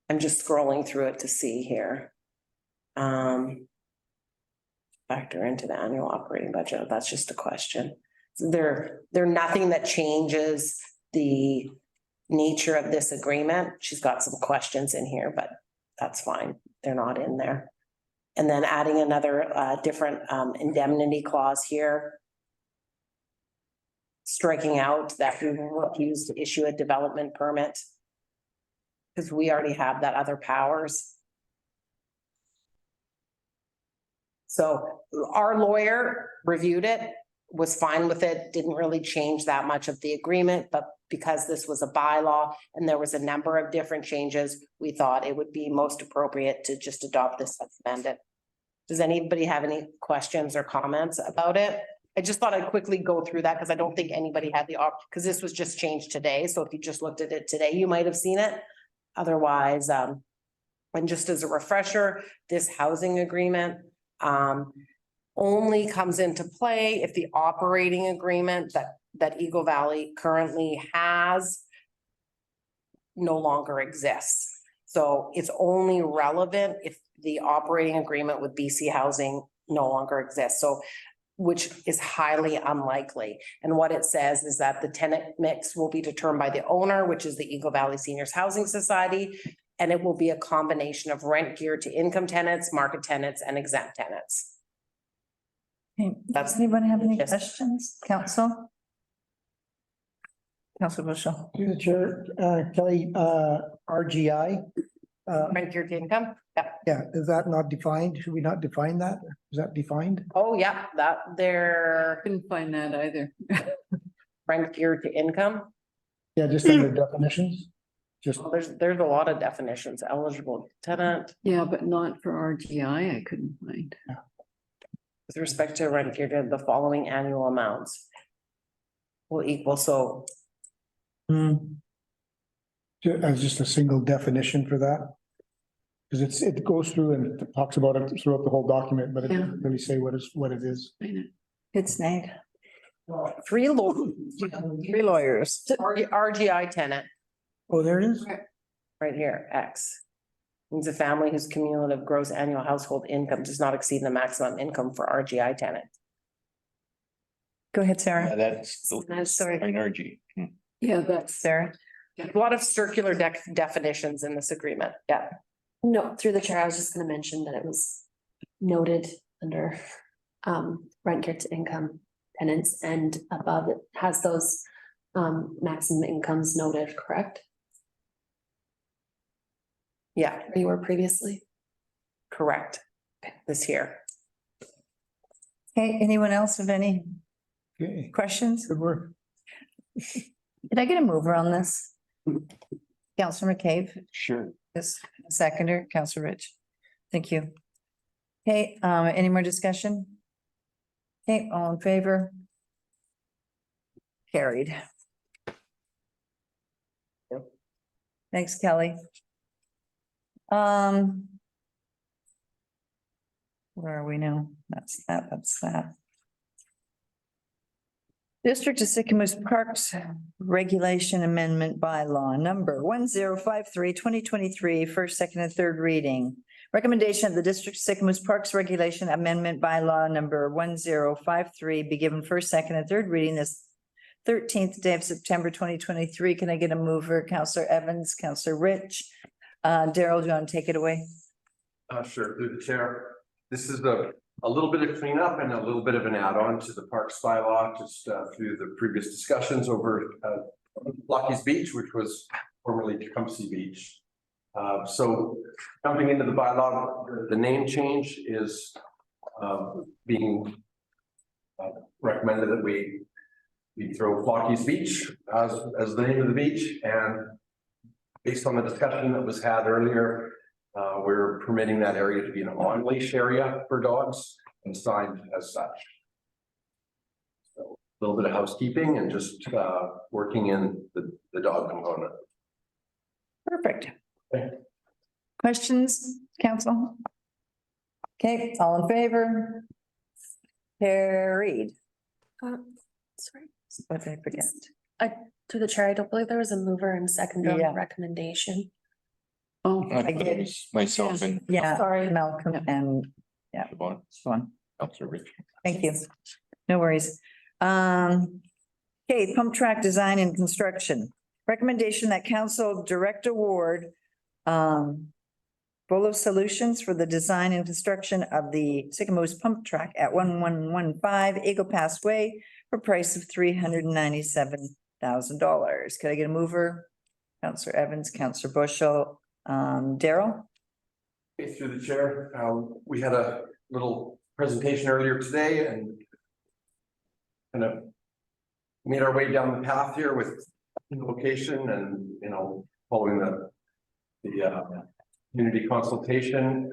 I'm just scrolling through it to see here. Factor into the annual operating budget. That's just a question. They're nothing that changes the nature of this agreement. She's got some questions in here, but that's fine. They're not in there. And then adding another different indemnity clause here. Striking out that we will refuse to issue a development permit because we already have that other powers. So our lawyer reviewed it, was fine with it, didn't really change that much of the agreement, but because this was a bylaw and there was a number of different changes, we thought it would be most appropriate to just adopt this as amended. Does anybody have any questions or comments about it? I just thought I'd quickly go through that because I don't think anybody had the option, because this was just changed today. So if you just looked at it today, you might have seen it. Otherwise, and just as a refresher, this housing agreement only comes into play if the operating agreement that Eagle Valley currently has no longer exists. So it's only relevant if the operating agreement with BC Housing no longer exists. So, which is highly unlikely. And what it says is that the tenant mix will be determined by the owner, which is the Eagle Valley Seniors Housing Society. And it will be a combination of rent geared to income tenants, market tenants, and exempt tenants. Okay, does anyone have any questions? Council? Councilor Bushel. Through the chair, Kelly, RGI. Rent geared to income? Yeah. Yeah, is that not defined? Should we not define that? Is that defined? Oh, yeah, that there. Couldn't find that either. Rent geared to income. Yeah, just under definitions. Just, There's a lot of definitions, eligible tenant Yeah, but not for RGI, I couldn't find. with respect to rent gear to the following annual amounts. Will equal, so as just a single definition for that. Because it goes through and it talks about it throughout the whole document, but it doesn't really say what it is. Good snag. three Three lawyers. RGI tenant. Oh, there it is? Right here, X. Means a family whose cumulative gross annual household income does not exceed the maximum income for RGI tenant. Go ahead, Yeah, Sarah. that's Sorry. minority. Yeah, that's. Sarah. A lot of circular definitions in this agreement, yeah. No, through the chair, I was just gonna mention that it was noted under rent gear to income tenants, and above it has those maximum incomes noted, correct? Yeah, Where you were previously. correct. This here. Hey, anyone else have any Okay, questions? good work. Did I get a mover on this? Counselor McCabe, Sure. yes, seconder, Counselor Rich. Thank you. Okay, any more discussion? Okay, all in favor? Carried. Thanks, Kelly. Where are we now? That's that. District of Sycamoose Parks Regulation Amendment Bylaw number 1053-2023, first, second, and third reading. Recommendation of the District of Sycamoose Parks Regulation Amendment Bylaw number 1053 be given first, second, and third reading this 13th day of September 2023. Can I get a mover? Counselor Evans, Counselor Rich. Daryl, do you want to take it away? Sure, through the chair. This is a little bit of cleanup and a little bit of an add-on to the parks bylaw, just through the previous discussions over Lucky's Beach, which was formerly Tecumseh Beach. So jumping into the bylaw, the name change is being recommended that we throw Lucky's Beach as the name of the beach, and based on the discussion that was had earlier, we're permitting that area to be an on-leash area for dogs and signed as such. So a little bit of housekeeping and just working in the dog component. Perfect. Okay. Questions, council? Okay, all in favor? Carried. Sorry, What did I forget? through the chair, I don't believe there was a mover and seconder on Yeah. the recommendation. Oh, I did. Myself and. Yeah, Sorry. Malcolm and Siobhan, Sean. Counselor Rich. Thank you. No worries. Okay, pump track design and construction. Recommendation that council direct award Bolo Solutions for the design and construction of the Sycamoose pump track at 1115 Eagle Pass Way for a price of $397,000. Could I get a mover? Counselor Evans, Counselor Bushel, Daryl? Okay, through the chair, we had a little presentation earlier today and kind of made our way down the path here with the location and, you know, following the community consultation.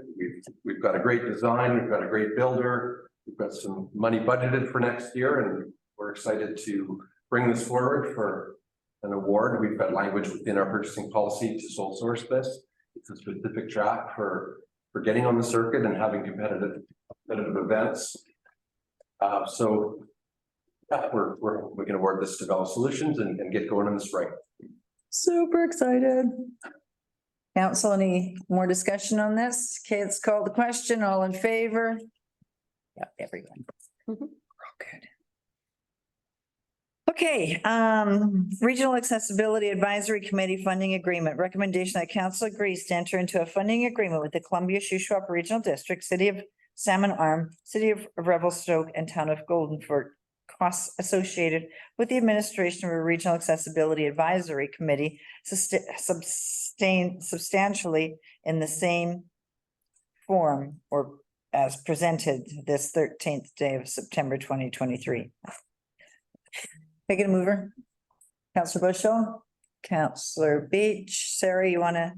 We've got a great design, we've got a great builder, we've got some money budgeted for next year, and we're excited to bring this forward for an award. We've got language within our purchasing policy to sole source this. It's a specific track for getting on the circuit and having competitive events. So yeah, we can award this to Bell Solutions and get going in the spring. Super excited. Council, any more discussion on this? Okay, let's call the question. All in favor? Yeah, everyone. Good. Okay, Regional Accessibility Advisory Committee Funding Agreement. Recommendation that council agrees to enter into a funding agreement with the Columbia Shuswap Regional District, City of Salmon Arm, City of Revelstoke, and Town of Golden for costs associated with the administration of a Regional Accessibility Advisory Committee substantially in the same form or as presented this 13th day of September 2023. Take it a mover. Counselor Bushel, Counselor Beach. Sarah, you want to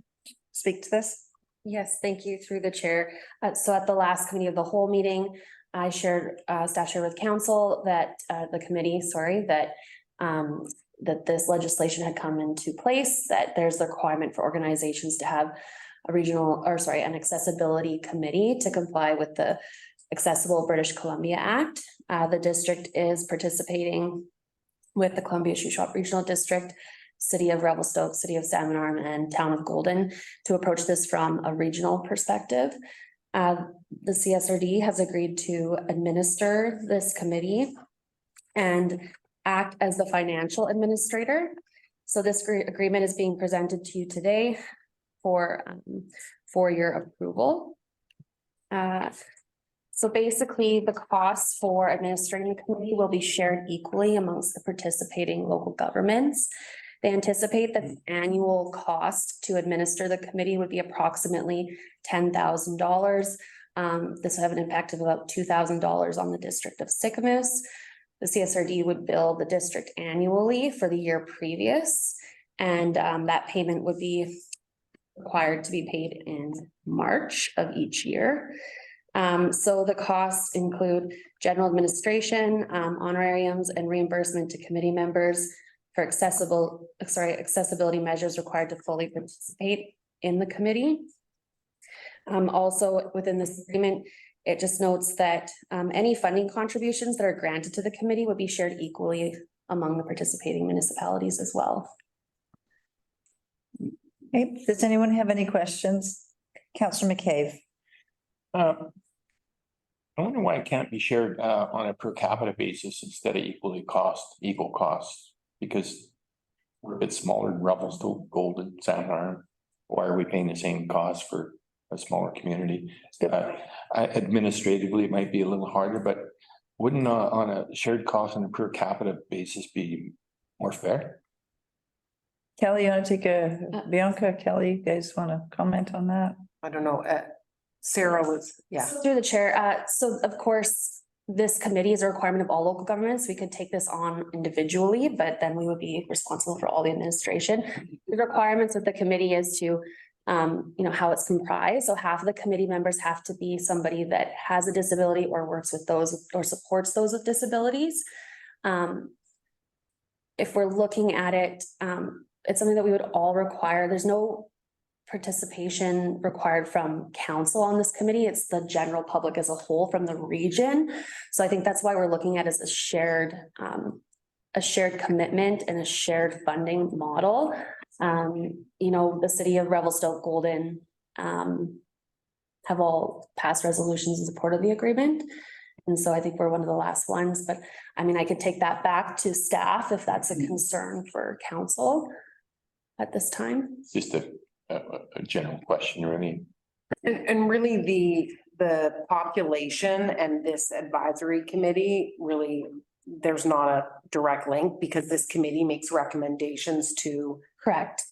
speak to this? Yes, thank you through the chair. So at the last committee of the whole meeting, I shared, staff shared with council that, the committee, sorry, that, that this legislation had come into place, that there's the requirement for organizations to have a regional, or sorry, an accessibility committee to comply with the Accessible British Columbia Act. The district is participating with the Columbia Shuswap Regional District, City of Revelstoke, City of Salmon Arm, and Town of Golden to approach this from a regional perspective. The CSRD has agreed to administer this committee and act as the financial administrator. So this agreement is being presented to you today for your approval. So basically, the costs for administering the committee will be shared equally amongst the participating local governments. They anticipate that the annual cost to administer the committee would be approximately $10,000. This will have an impact of about $2,000 on the district of Sycamus. The CSRD would bill the district annually for the year previous, and that payment would be required to be paid in March of each year. So the costs include general administration, honorariums, and reimbursement to committee members for accessibility measures required to fully participate in the committee. Also within this agreement, it just notes that any funding contributions that are granted to the committee would be shared equally among the participating municipalities as well. Okay, does anyone have any questions? Councillor McCabe. I wonder why it can't be shared on a per capita basis instead of equal costs, because we're a bit smaller than Revelstoke, Golden, Salmon Arm. Why are we paying the same cost for a smaller community? Administratively, it might be a little harder, but wouldn't on a shared cost on a per capita basis be more fair? Kelly, you want to take Bianca, Kelly, you guys want to comment on that? I don't know, Sarah was, yeah. Through the chair, so of course, this committee is a requirement of all local governments. We could take this on individually, but then we would be responsible for all the administration. The requirements of the committee is to, how it's comprised. So half of the committee members have to be somebody that has a disability or works with those or supports those with disabilities. If we're looking at it, it's something that we would all require. There's no participation required from council on this committee. It's the general public as a whole from the region. So I think that's why we're looking at it as a shared commitment and a shared funding model. The city of Revelstoke, Golden have all passed resolutions in support of the agreement. And so I think we're one of the last ones, but I mean, I could take that back to staff if that's a concern for council at this time. Just a general question, really. And really the population and this advisory committee, really, there's not a direct link because this committee makes recommendations to. Correct.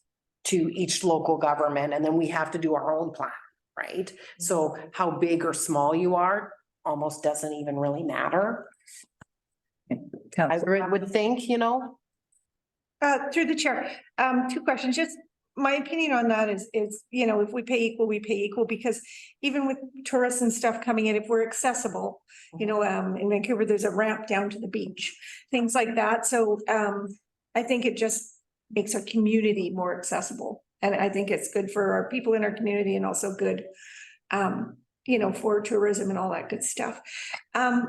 To each local government, and then we have to do our own plan, right? So how big or small you are almost doesn't even really matter. I would think, Through the chair, two questions, just my opinion on that is, if we pay equal, we pay equal, because even with tourists and stuff coming in, if we're accessible, in Vancouver, there's a ramp down to the beach, things like that. So, I think it just makes our community more accessible. And I think it's good for our people in our community and also good, for tourism and all that good stuff. If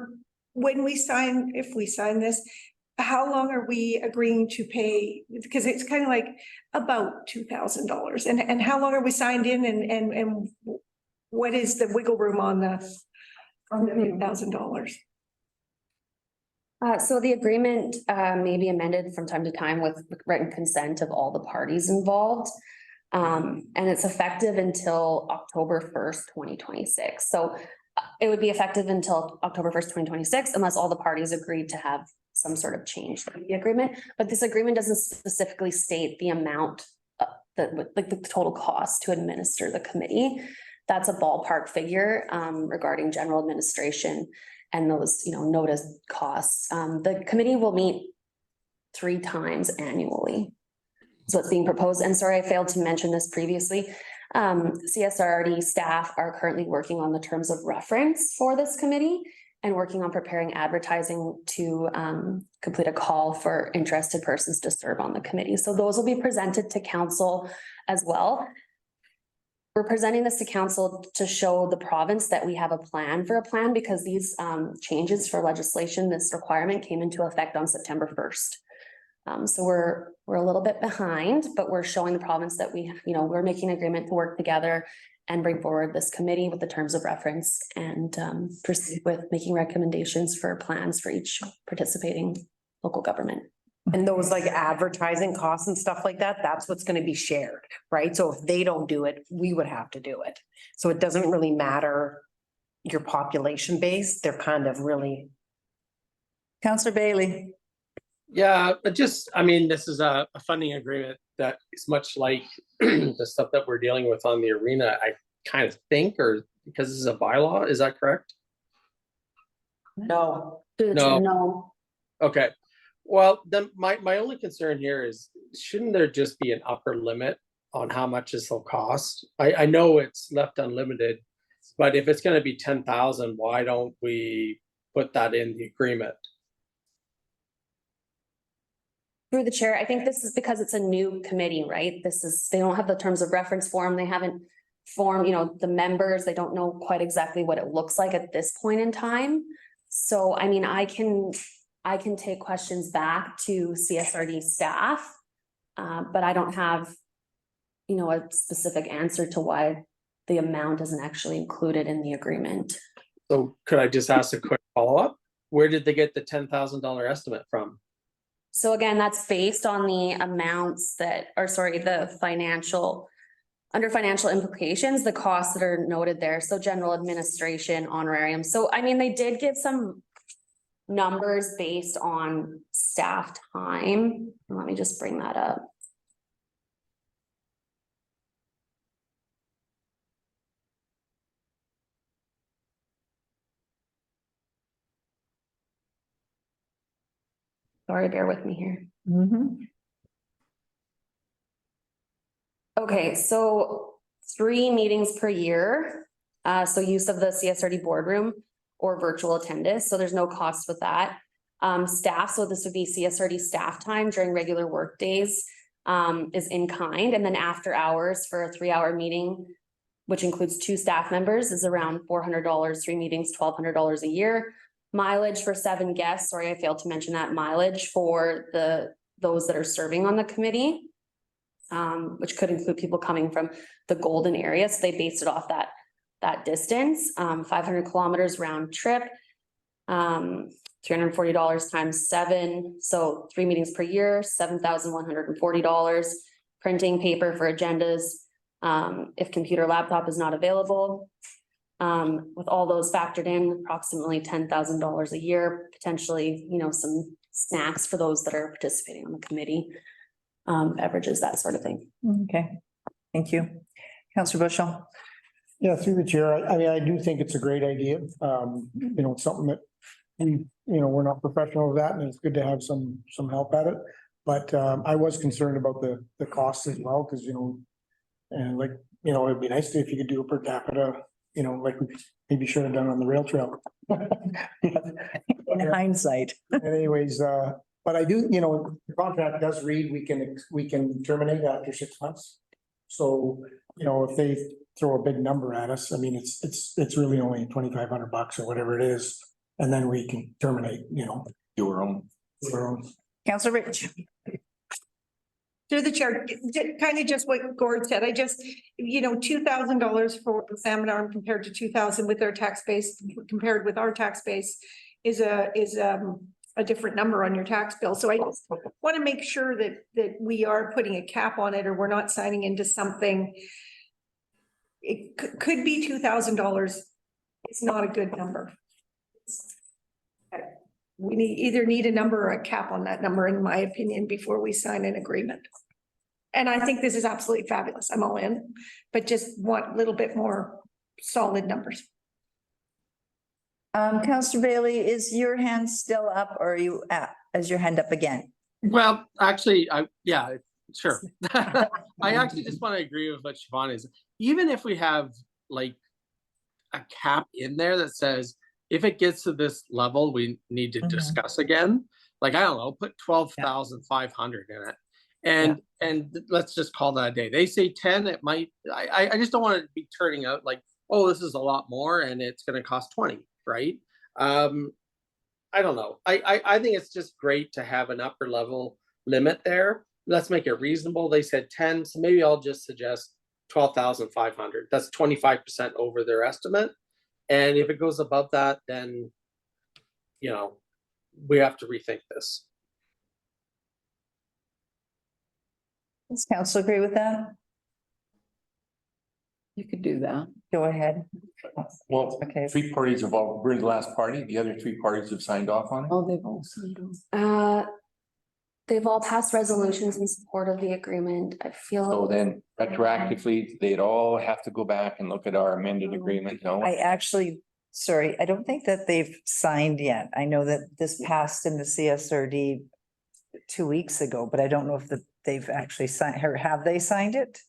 we sign this, how long are we agreeing to pay? Because it's kind of like about $2,000. And how long are we signed in and what is the wiggle room on the $2,000? So the agreement may be amended from time to time with written consent of all the parties involved. And it's effective until October 1st, 2026. So it would be effective until October 1st, 2026, unless all the parties agreed to have some sort of change to the agreement. But this agreement doesn't specifically state the amount the total cost to administer the committee. That's a ballpark figure regarding general administration and those, notice costs. The committee will meet 3 times annually. is what's being proposed. And sorry, I failed to mention this previously. CSRD staff are currently working on the terms of reference for this committee and working on preparing advertising to complete a call for interested persons to serve on the committee. So those will be presented to council as well. We're presenting this to council to show the province that we have a plan for a plan, because these changes for legislation, this requirement came into effect on September 1st. So we're a little bit behind, but we're showing the province that we're making an agreement to work together and bring forward this committee with the terms of reference and proceed with making recommendations for plans for each participating local government. And those like advertising costs and stuff like that, that's what's gonna be shared, right? So if they don't do it, we would have to do it. So it doesn't really matter your population base, they're kind of really. Councillor Bailey. Yeah, but I mean, this is a funding agreement that is much like the stuff that we're dealing with on the arena, I kind of think, or because this is a bylaw, is that correct? No. No. Okay, well, then my only concern here is, shouldn't there just be an upper limit on how much this will cost? I know it's left unlimited, but if it's gonna be 10,000, why don't we put that in the agreement? Through the chair, I think this is because it's a new committee, right? They don't have the terms of reference form. They haven't formed, the members, they don't know quite exactly what it looks like at this point in time. So, I mean, I can take questions back to CSRD staff, but I don't have, a specific answer to why the amount isn't actually included in the agreement. So could I just ask a quick follow-up? Where did they get the $10,000 estimate from? So again, that's based on the amounts under financial implications, the costs that are noted there. So general administration, honorarium. So I mean, they did give some numbers based on staff time. Let me just bring that up. Sorry, bear with me here. Okay, so 3 meetings per year. So use of the CSRD boardroom or virtual attendance. So there's no cost with that. Staff, so this would be CSRD staff time during regular work days, is in kind. And then after hours for a 3-hour meeting, which includes 2 staff members, is around $400, 3 meetings, $1,200 a year. Mileage for 7 guests. Sorry, I failed to mention that mileage for those that are serving on the committee. Which could include people coming from the Golden area. So they based it off that distance, 500 kilometers round trip, $340 times 7. So 3 meetings per year, $7,140. Printing paper for agendas, if computer laptop is not available. With all those factored in, approximately $10,000 a year, potentially, some snacks for those that are participating on the committee. Beverages, that sort of thing. Okay, thank you. Councillor Bushell. Yeah, through the chair, I mean, I do think it's a great idea. Something that we're not professional with that, and it's good to have some help at it. But I was concerned about the costs as well, because and it'd be nice if you could do a per capita, like we maybe should have done on the rail trail. In hindsight. Anyways, but I do, the contract does read, we can terminate after 6 months. So, if they throw a big number at us, I mean, it's really only $2,500 or whatever it is. And then we can terminate, Do our own. Councillor Rich. Through the chair, kind of just what Gord said, $2,000 for salmon arm compared to 2,000 with their tax base, compared with our tax base is a different number on your tax bill. So I just want to make sure that we are putting a cap on it, or we're not signing into something. It could be $2,000. It's not a good number. We either need a number or a cap on that number, in my opinion, before we sign an agreement. And I think this is absolutely fabulous. I'm all in, but just want a little bit more solid numbers. Councillor Bailey, is your hand still up, or are you is your hand up again? Well, actually, Sure. I actually just want to agree with what Siobhan is. Even if we have like a cap in there that says, if it gets to this level, we need to discuss again. Like, I don't know, put 12,500 in it. And let's just call that a day. They say 10, it might, I just don't want it to be turning out like, oh, this is a lot more and it's going to cost 20, right? I don't know. I think it's just great to have an upper level limit there. Let's make it reasonable. They said 10, so maybe I'll just suggest 12,500. That's 25% over their estimate. And if it goes above that, then, you know, we have to rethink this. Does council agree with that? You could do that. Go ahead. Well, Okay. 3 parties have all, we're the last party. The other 3 parties have signed off on it. Oh, they've all signed on. They've all passed resolutions in support of the agreement. I feel. So then retroactively, they'd all have to go back and look at our amended agreement. No, I actually, sorry, I don't think that they've signed yet. I know that this passed in the CSRD 2 weeks ago, but I don't know if they've actually signed, or have they signed it?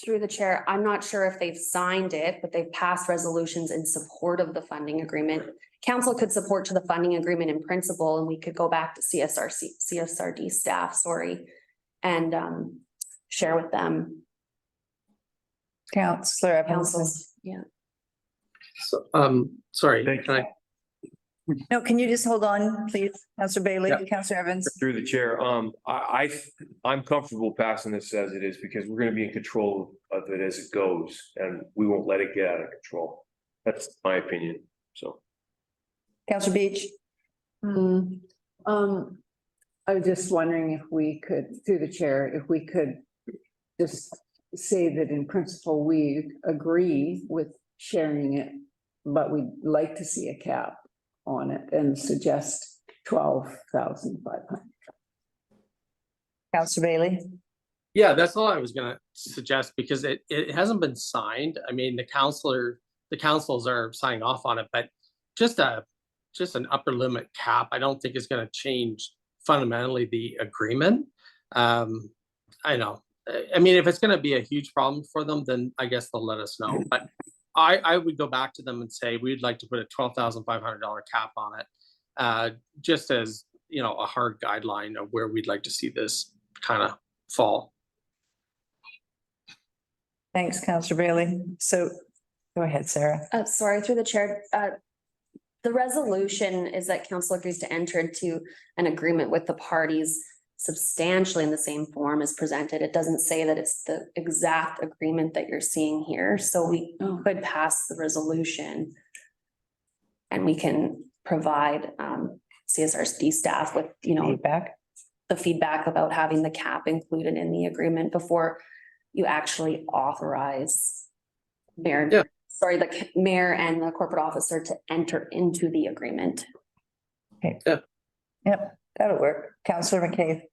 Through the chair, I'm not sure if they've signed it, but they've passed resolutions in support of the funding agreement. Council could support to the funding agreement in principle, and we could go back to CSRD staff, and share with them. Councillor Evans. Councils, yeah. So, sorry, Thank can I? No, can you just hold on, please? Councillor Bailey, Yeah. Councillor Evans. Through the chair, I'm comfortable passing this as it is because we're gonna be in control of it as it goes and we won't let it get out of control. That's my opinion, so. Councillor Beach. I was just wondering if we could, through the chair, if we could just say that in principle, we agree with sharing it, but we'd like to see a cap on it and suggest 12,500. Councillor Bailey. Yeah, that's all I was gonna suggest because it hasn't been signed. I mean, the councils are signing off on it, but just an upper limit cap, I don't think is gonna change fundamentally the agreement. I know. I mean, if it's gonna be a huge problem for them, then I guess they'll let us know. But I would go back to them and say, we'd like to put a $12,500 cap on it. Just as, you know, a hard guideline of where we'd like to see this kind of fall. Thanks, Councillor Bailey. So go ahead, Sarah. Sorry, through the chair, the resolution is that council agrees to enter into an agreement with the parties substantially in the same form as presented. It doesn't say that it's the exact agreement that you're seeing here, so we could pass the resolution. And we can provide CSRD staff with, you know, the feedback about having the cap included in the agreement before you actually authorize the mayor and the corporate officer to enter into the agreement. Okay. Yep, that'll work. Councillor McCabe.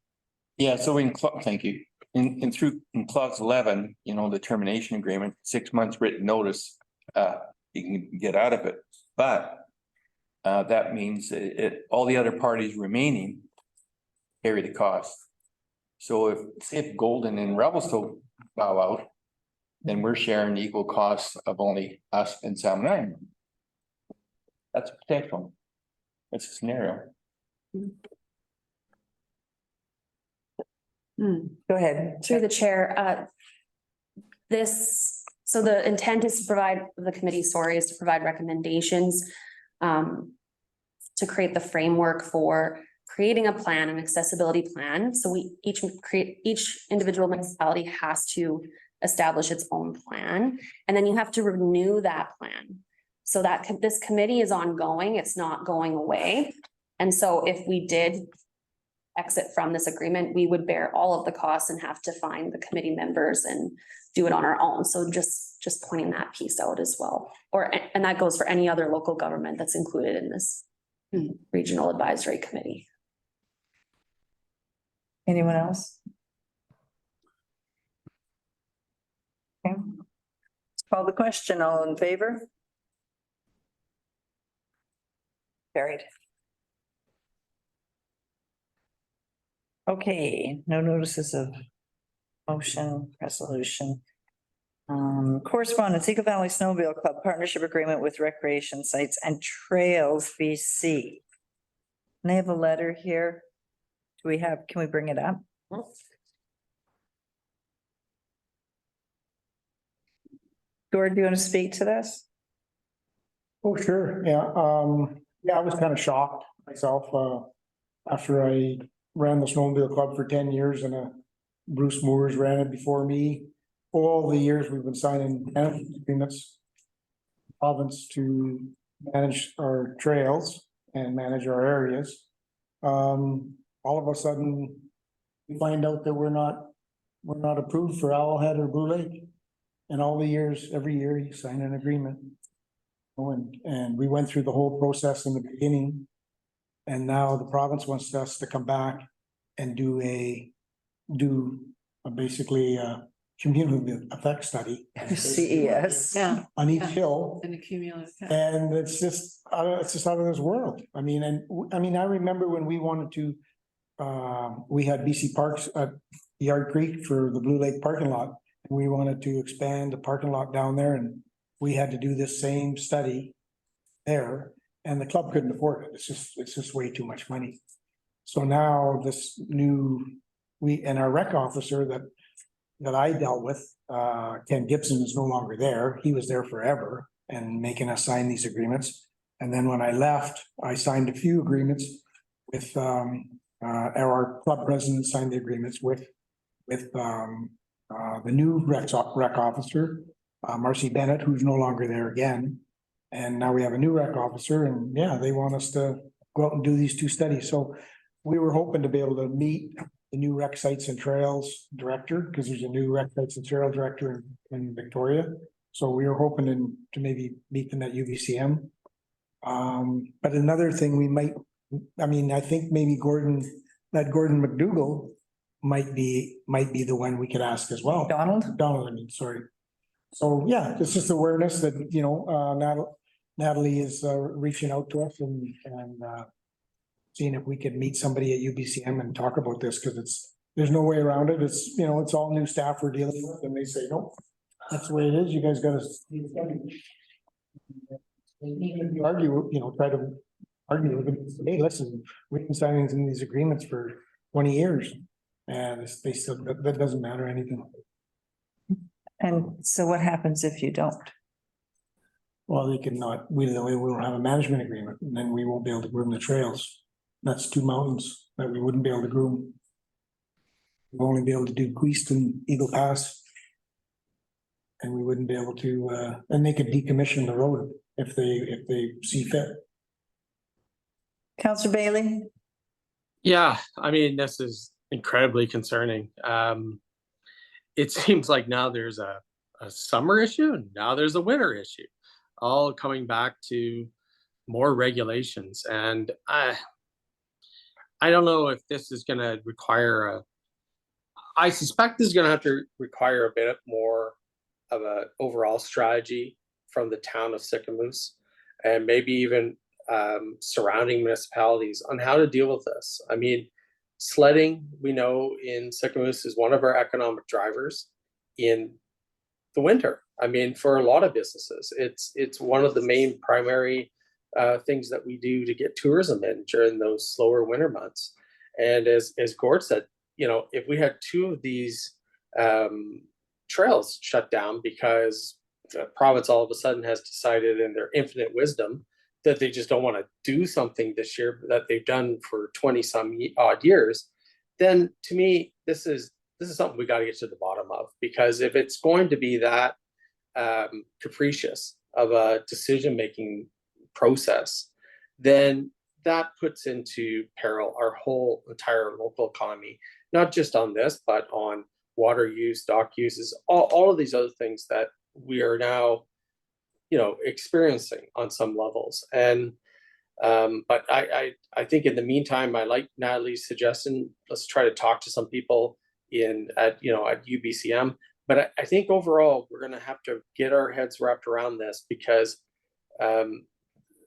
Yeah, so thank you. In clause 11, you know, the termination agreement, 6 months written notice, you can get out of it. But that means all the other parties remaining carry the cost. So if Golden and Revelstoke bow out, then we're sharing the equal costs of only us and Salmon Island. That's a potential. That's a scenario. Go ahead. Through the chair, so the intent is to provide, the committee, is to provide recommendations to create the framework for creating a plan, an accessibility plan. So each individual municipality has to establish its own plan, and then you have to renew that plan. So that this committee is ongoing, it's not going away. And so if we did exit from this agreement, we would bear all of the costs and have to find the committee members and do it on our own. So just pointing that piece out as well. And that goes for any other local government that's included in this regional advisory committee. Anyone else? Okay. Let's call the question. All in favor? Carried. Okay, no notices of motion, resolution. Correspondence, Eagle Valley Snowmobile Club Partnership Agreement with Recreation Sites and Trails BC. And they have a letter here. Can we bring it up? Gordon, do you want to speak to this? Oh, sure, yeah, I was kind of shocked myself, after I ran the snowmobile club for 10 years and, Bruce Moores ran it before me. All the years we've been signing management agreements. Province to manage our trails and manage our areas. All of a sudden, we find out that we're not approved for Owlhead or Blue Lake. And all the years, every year you sign an agreement. And we went through the whole process in the beginning. And now the province wants us to come back and do basically a cumulative effect study. CES. Yeah. On each Yeah. hill. An accumulative. And it's just out of this world. I mean, I remember when we wanted to, we had BC Parks at Yard Creek for the Blue Lake parking lot. And we wanted to expand the parking lot down there, and we had to do this same study there, and the club couldn't afford it. It's just way too much money. So now this new, our rec officer that I dealt with, Ken Gibson, is no longer there. He was there forever and making us sign these agreements. And then when I left, I signed a few agreements with, our club president signed the agreements with the new rec officer, Marcy Bennett, who's no longer there again. And now we have a new rec officer, and yeah, they want us to go out and do these two studies. So we were hoping to be able to meet the new rec sites and trails director, because there's a new rec sites and trail director in Victoria. So we were hoping to maybe meet them at UBCM. But another thing I think maybe Gordon McDougall might be the one we could ask as well. Donald, sorry. So yeah, it's just awareness that, Natalie is reaching out to us and seeing if we could meet somebody at UBCM and talk about this, because there's no way around it. It's all new staff we're dealing with, and they say, nope, that's the way it is. You guys gotta even try to argue with them. Hey, listen, we've been signing these agreements for 20 years. And they still, that doesn't matter anything. And so what happens if you don't? Well, they cannot, we will have a management agreement, and then we won't be able to groom the trails. That's two mountains that we wouldn't be able to groom. We'll only be able to do Queest and Eagle Pass. And we wouldn't be able to, and they could decommission the road if they see fit. Councillor Bailey? Yeah, I mean, this is incredibly concerning. It seems like now there's a summer issue, and now there's a winter issue, all coming back to more regulations. And I don't know if this is going to require I suspect this is going to have to require a bit more of an overall strategy from the town of Sicamous, and maybe even surrounding municipalities on how to deal with this. I mean, sledding, we know in Sicamous, is one of our economic drivers in the winter. I mean, for a lot of businesses, it's one of the main primary things that we do to get tourism in during those slower winter months. And as Gord said, if we had two of these trails shut down because the province all of a sudden has decided in their infinite wisdom that they just don't want to do something this year that they've done for 20 some odd years, then to me, this is something we got to get to the bottom of, because if it's going to be that capricious of a decision-making process, then that puts into peril our whole entire local economy, not just on this, but on water use, dock uses, all of these other things that we are now experiencing on some levels. And but I think in the meantime, I like Natalie's suggestion. Let's try to talk to some people at UBCM. But I think overall we're going to have to get our heads wrapped around this, because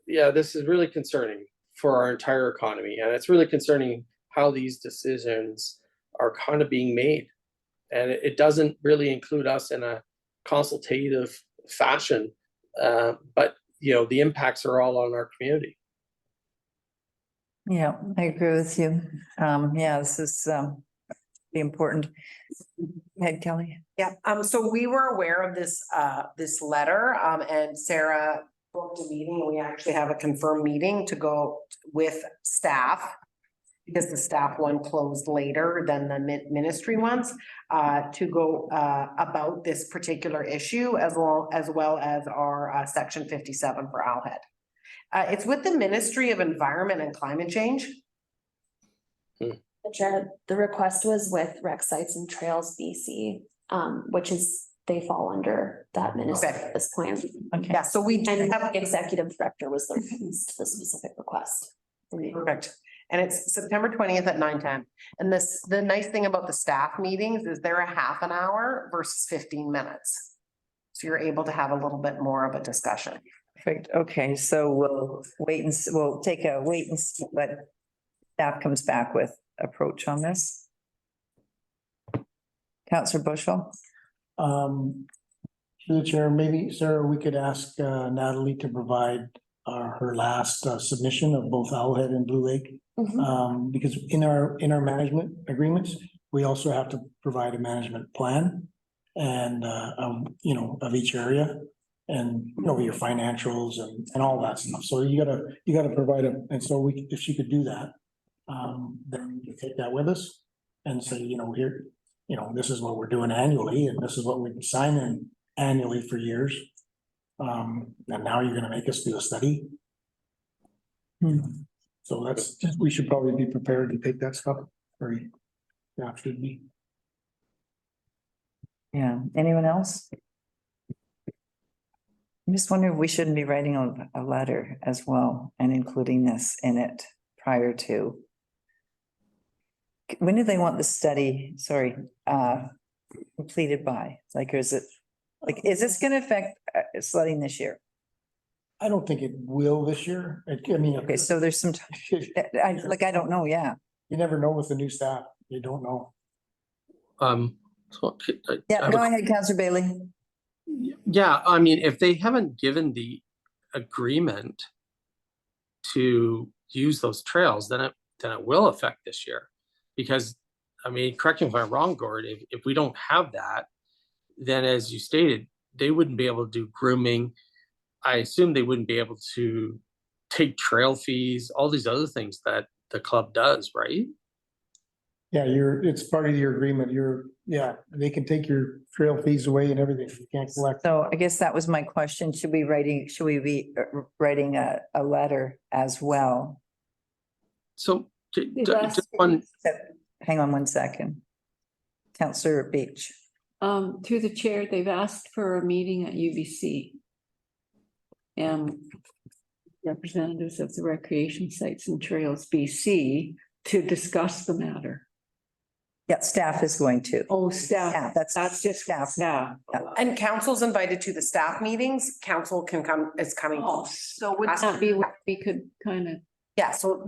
this is really concerning for our entire economy, and it's really concerning how these decisions are kind of being made. And it doesn't really include us in a consultative fashion, but the impacts are all on our community. Yeah, I agree with you. Yeah, this is be important. Go ahead, Kelly. Yeah, so we were aware of this letter, and Sarah booked a meeting. We actually have a confirmed meeting to go with staff. Because the staff one closed later than the ministry ones, to go about this particular issue as well as our section 57 for Owlhead. It's with the Ministry of Environment and Climate Change. Chair, the request was with Rec Sites and Trails BC, which is, they fall under that ministry at this point. Okay. Yeah, so we And have the executive director was the specific request. perfect. And it's September 20th at 9:10. And the nice thing about the staff meetings is they're a half an hour versus 15 minutes. So you're able to have a little bit more of a discussion. Perfect. Okay, so we'll we'll take a wait and see what staff comes back with approach on this. Councillor Bushel. Through the chair, maybe, Sarah, we could ask Natalie to provide her last submission of both Owlhead and Blue Lake. Because in our management agreements, we also have to provide a management plan and of each area and your financials and all that stuff. So you gotta provide and so if she could do that, then we can take that with us and say, here, this is what we're doing annually and this is what we've been signing annually for years. And now you're gonna make us do a study. So we should probably be prepared to take that stuff, or yeah, should be. Yeah, anyone else? I'm just wondering if we shouldn't be writing a letter as well and including this in it prior to. When do they want the study, completed by? Is this gonna affect sledding this year? I don't think it will this year. Okay, so there's some, I don't know, yeah. You never know with the new staff. You don't know. Yeah, go ahead, Councillor Bailey. Yeah, I mean, if they haven't given the agreement to use those trails, then it will affect this year. Because, I mean, correct me if I'm wrong, Gord, if we don't have that, then as you stated, they wouldn't be able to do grooming. I assume they wouldn't be able to take trail fees, all these other things that the club does, right? Yeah, it's part of your agreement. They can take your trail fees away and everything. You can't collect. So I guess that was my question. Should we be writing a letter as well? So just one. Hang on one second. Councillor Beach. Through the chair, they've asked for a meeting at UBC. And representatives of the Recreation Sites and Trails BC to discuss the matter. Yeah, staff is going to. Oh, staff. Yeah, that's just staff. Yeah. And council's invited to the staff meetings. Council is coming. Oh, so would that be what we could kind of. Yeah, so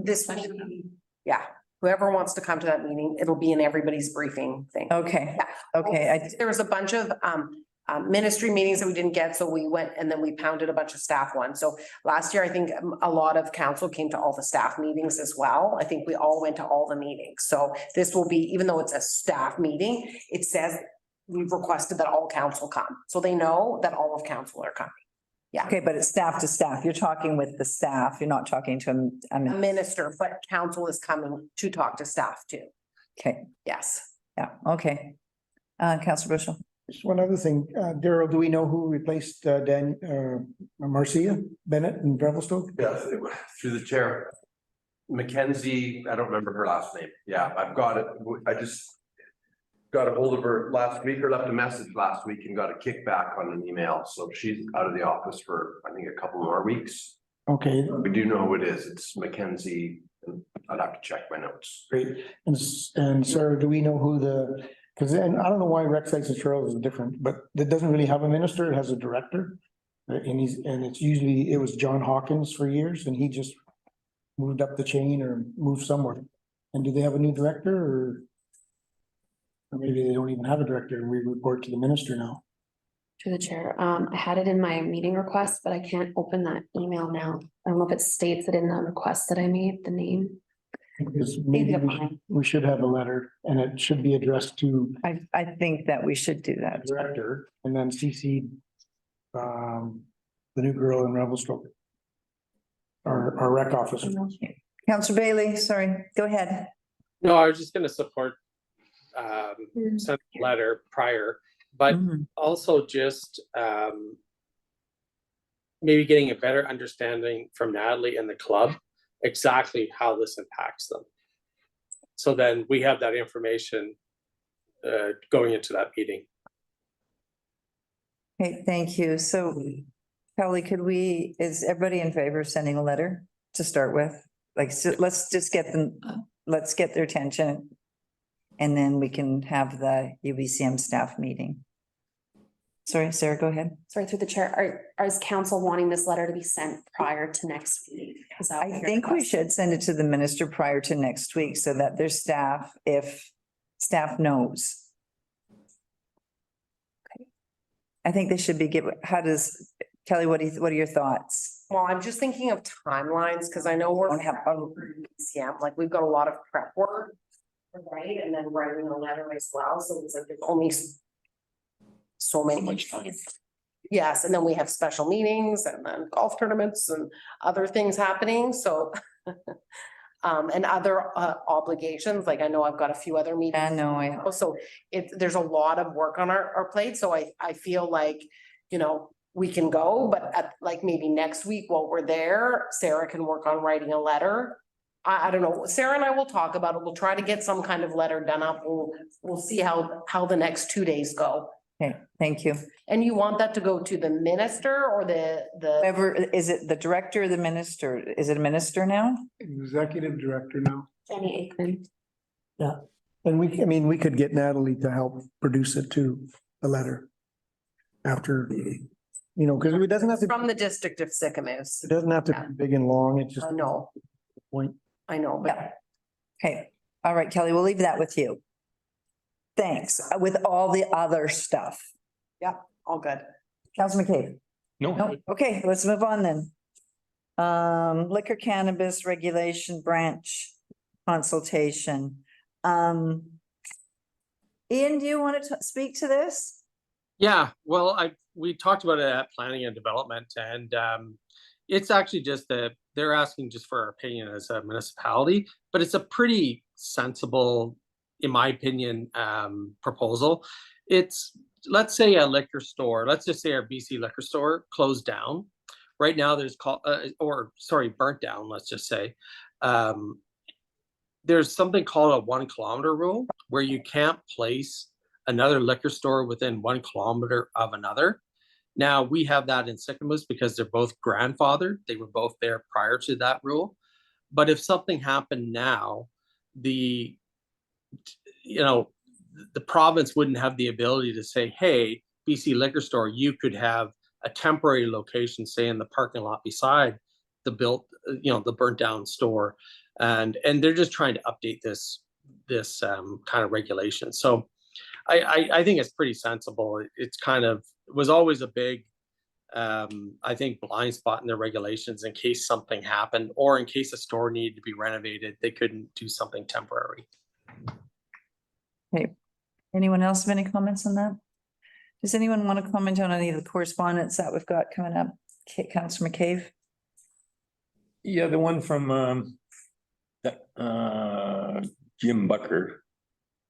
whoever wants to come to that meeting, it'll be in everybody's briefing thing. Okay, Yeah. okay. There was a bunch of ministry meetings that we didn't get, so we went and then we pounded a bunch of staff ones. So last year, I think a lot of council came to all the staff meetings as well. I think we all went to all the meetings. So this will be, even though it's a staff meeting, it says we've requested that all council come. So they know that all of council are coming. Yeah. Okay, but it's staff to staff. You're talking with the staff. You're not talking to A minister, but council is coming to talk to staff too. Okay, Yes. yeah, okay. Councillor Bushel. Just one other thing, Daryl, do we know who replaced Marcia Bennett in Revelstoke? Yeah, through the chair. Mackenzie, I don't remember her last name. Yeah, I've got it. I just got a hold of her last week or left a message last week and got a kickback on an email. So she's out of the office for, I think, a couple more weeks. Okay. We do know who it is. It's Mackenzie. I'd have to check my notes. Great. And Sarah, do we know who because then I don't know why Rec Sites and Trails is different, but it doesn't really have a minister. It has a director. And it was John Hawkins for years and he just moved up the chain or moved somewhere. And do they have a new director or maybe they don't even have a director and we report to the minister now? To the chair, I had it in my meeting request, but I can't open that email now. I don't know if it states it in the request that I made, the name. Because maybe we should have a letter and it should be addressed to I think that we should do that. the director and then CC the new girl in Revelstoke. Our rec officer. Councillor Bailey, sorry, go ahead. No, I was just gonna support send a letter prior, but also just maybe getting a better understanding from Natalie and the club exactly how this impacts them. So then we have that information going into that meeting. Okay, thank you. So Kelly, is everybody in favor of sending a letter to start with? Like, so let's just get them, let's get their attention. And then we can have the UBCM staff meeting. Sorry, Sarah, go ahead. Sorry, through the chair, is council wanting this letter to be sent prior to next week? Is that what I you're think we requesting? should send it to the minister prior to next week so that their staff, if staff knows. I think they should be given, Kelly, what are your thoughts? Well, I'm just thinking of timelines, because I know we're like we've got a lot of prep work. Right, and then writing a letter as well, so it's like there's only so much time. Yes, and then we have special meetings and then golf tournaments and other things happening, so. And other obligations, like I know I've got a few other meetings. I know. So there's a lot of work on our plate, so I feel like, you know, we can go, but at like maybe next week while we're there, Sarah can work on writing a letter. I don't know, Sarah and I will talk about it, we'll try to get some kind of letter done up, we'll see how the next 2 days go. Okay, thank you. And you want that to go to the minister or the? Whoever, is it the director or the minister? Is it a minister now? Executive director now. Jenny Aikman. Yeah, and we could get Natalie to help produce it too, a letter. After, you know, because it doesn't have to. From the district of Sycamus. It doesn't have to be big and long, it's just. I know. Point. I know, but. Okay, all right, Kelly, we'll leave that with you. Thanks, with all the other stuff. Yeah, all good. Councilor McCabe? No, Okay, let's move on then. Liquor cannabis regulation branch consultation. Ian, do you want to speak to this? Yeah, well, we talked about it at planning and development, and it's actually just that they're asking just for our opinion as a municipality, but it's a pretty sensible, in my opinion, proposal. It's, let's say a liquor store, let's just say our BC liquor store closed down. Right now there's burnt down, let's just say. There's something called a 1 kilometer rule where you can't place another liquor store within 1 kilometer of another. Now we have that in Sycamus because they're both grandfathered. They were both there prior to that rule. But if something happened now, the province wouldn't have the ability to say, hey, BC liquor store, you could have a temporary location, say in the parking lot beside the burnt down store. And they're just trying to update this kind of regulation. So I think it's pretty sensible. It's kind of, it was always a big, I think, blind spot in their regulations in case something happened or in case a store needed to be renovated, they couldn't do something temporary. Okay, anyone else have any comments on that? Does anyone want to comment on any of the correspondence that we've got coming up? Councillor McCabe? yeah, the one from Jim Buckner,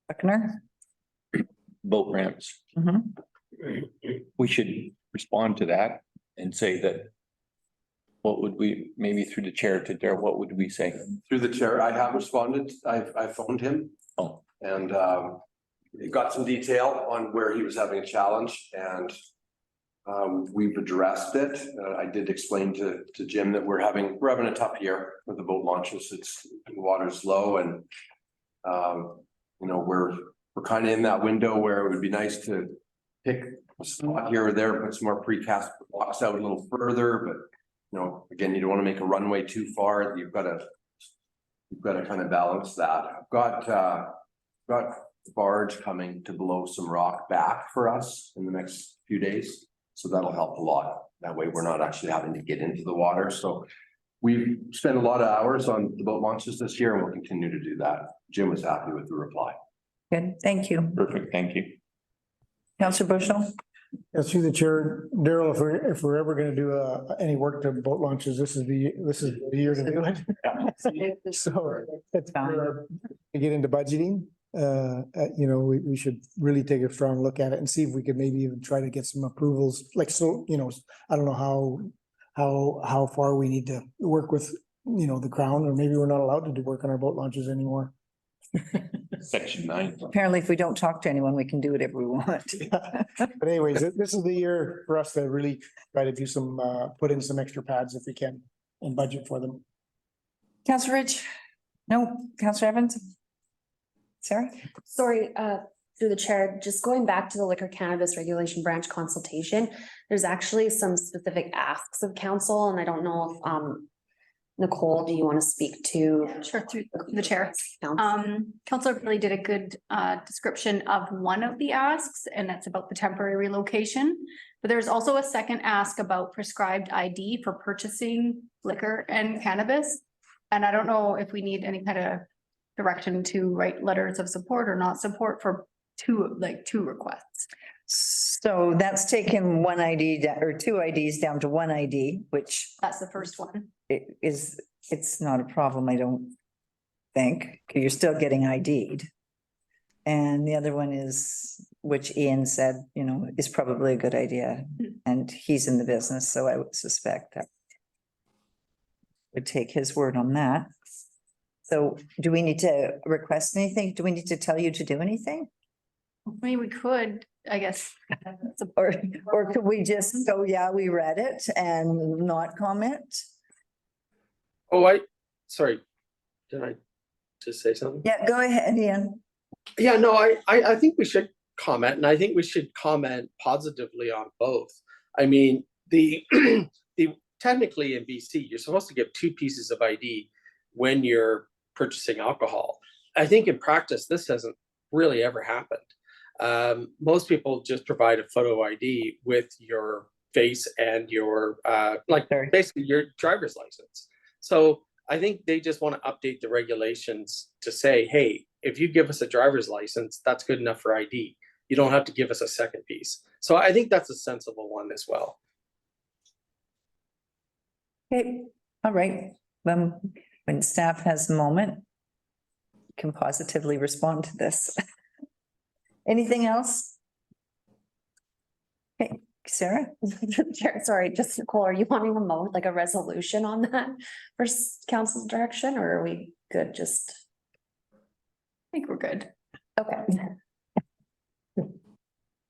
Buckner? boat ramps. We should respond to that and say that. What would we, maybe through the chair to Darryl, what would we say? Through the chair, I have responded. I phoned him. Oh. And he got some detail on where he was having a challenge and we've addressed it. I did explain to Jim that we're having a tough year with the boat launches. The water's low and we're kind of in that window where it would be nice to pick a spot here or there, put some more precast blocks out a little further, but again, you don't want to make a runway too far. You've got to You've got to kind of balance that. I've got barge coming to blow some rock back for us in the next few days. So that'll help a lot. That way we're not actually having to get into the water. So we've spent a lot of hours on the boat launches this year and we'll continue to do that. Jim was happy with the reply. Good, thank you. Perfect, thank you. Counselor Bushel? As through the chair, Daryl, if we're ever gonna do any work to boat launches, this is the year to do it. So it's to get into budgeting, we should really take a strong look at it and see if we could maybe even try to get some approvals, like, so, I don't know how far we need to work with, the Crown, or maybe we're not allowed to do work on our boat launches anymore. Section 9. Apparently, if we don't talk to anyone, we can do whatever we want. But anyways, this is the year for us to really try to do some, put in some extra pads if we can and budget for them. Counselor Rich? No, Counselor Evans? Sarah? Sorry, through the chair, just going back to the liquor cannabis regulation branch consultation, there's actually some specific asks of council, and I don't know if, Nicole, do you want to speak to? Sure, through the chair. Council? Counselor really did a good description of one of the asks, and that's about the temporary relocation. But there's also a second ask about prescribed ID for purchasing liquor and cannabis. And I don't know if we need any kind of direction to write letters of support or not support for two requests. So that's taken one ID or two IDs down to one ID, which That's the first one. it's not a problem, I don't think. You're still getting ID'd. And the other one is, which Ian said, is probably a good idea. And he's in the business, so I would suspect that would take his word on that. So do we need to request anything? Do we need to tell you to do anything? I mean, we could, I guess. Or could we just go, yeah, we read it and not comment? Oh, sorry, did I just say something? Yeah, go ahead, Ian. Yeah, no, I think we should comment, and I think we should comment positively on both. I mean, the technically in BC, you're supposed to give two pieces of ID when you're purchasing alcohol. I think in practice, this hasn't really ever happened. Most people just provide a photo ID with your face and your basically your driver's license. So I think they just want to update the regulations to say, hey, if you give us a driver's license, that's good enough for ID. You don't have to give us a second piece. So I think that's a sensible one as well. Okay, all right. When staff has a moment, you can positively respond to this. Anything else? Okay, Sarah? Chair, sorry, just Nicole, are you wanting a resolution on that for council's direction, or are we good? Just. I think we're good. Okay.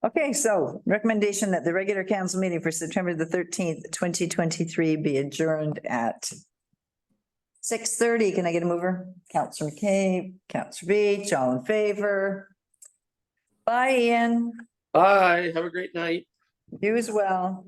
Okay, so recommendation that the regular council meeting for September the 13th, 2023 be adjourned at 6:30. Can I get a mover? Councillor McCabe, Councillor Beach, all in favor? Bye, Ian. Bye, have a great night. You as well.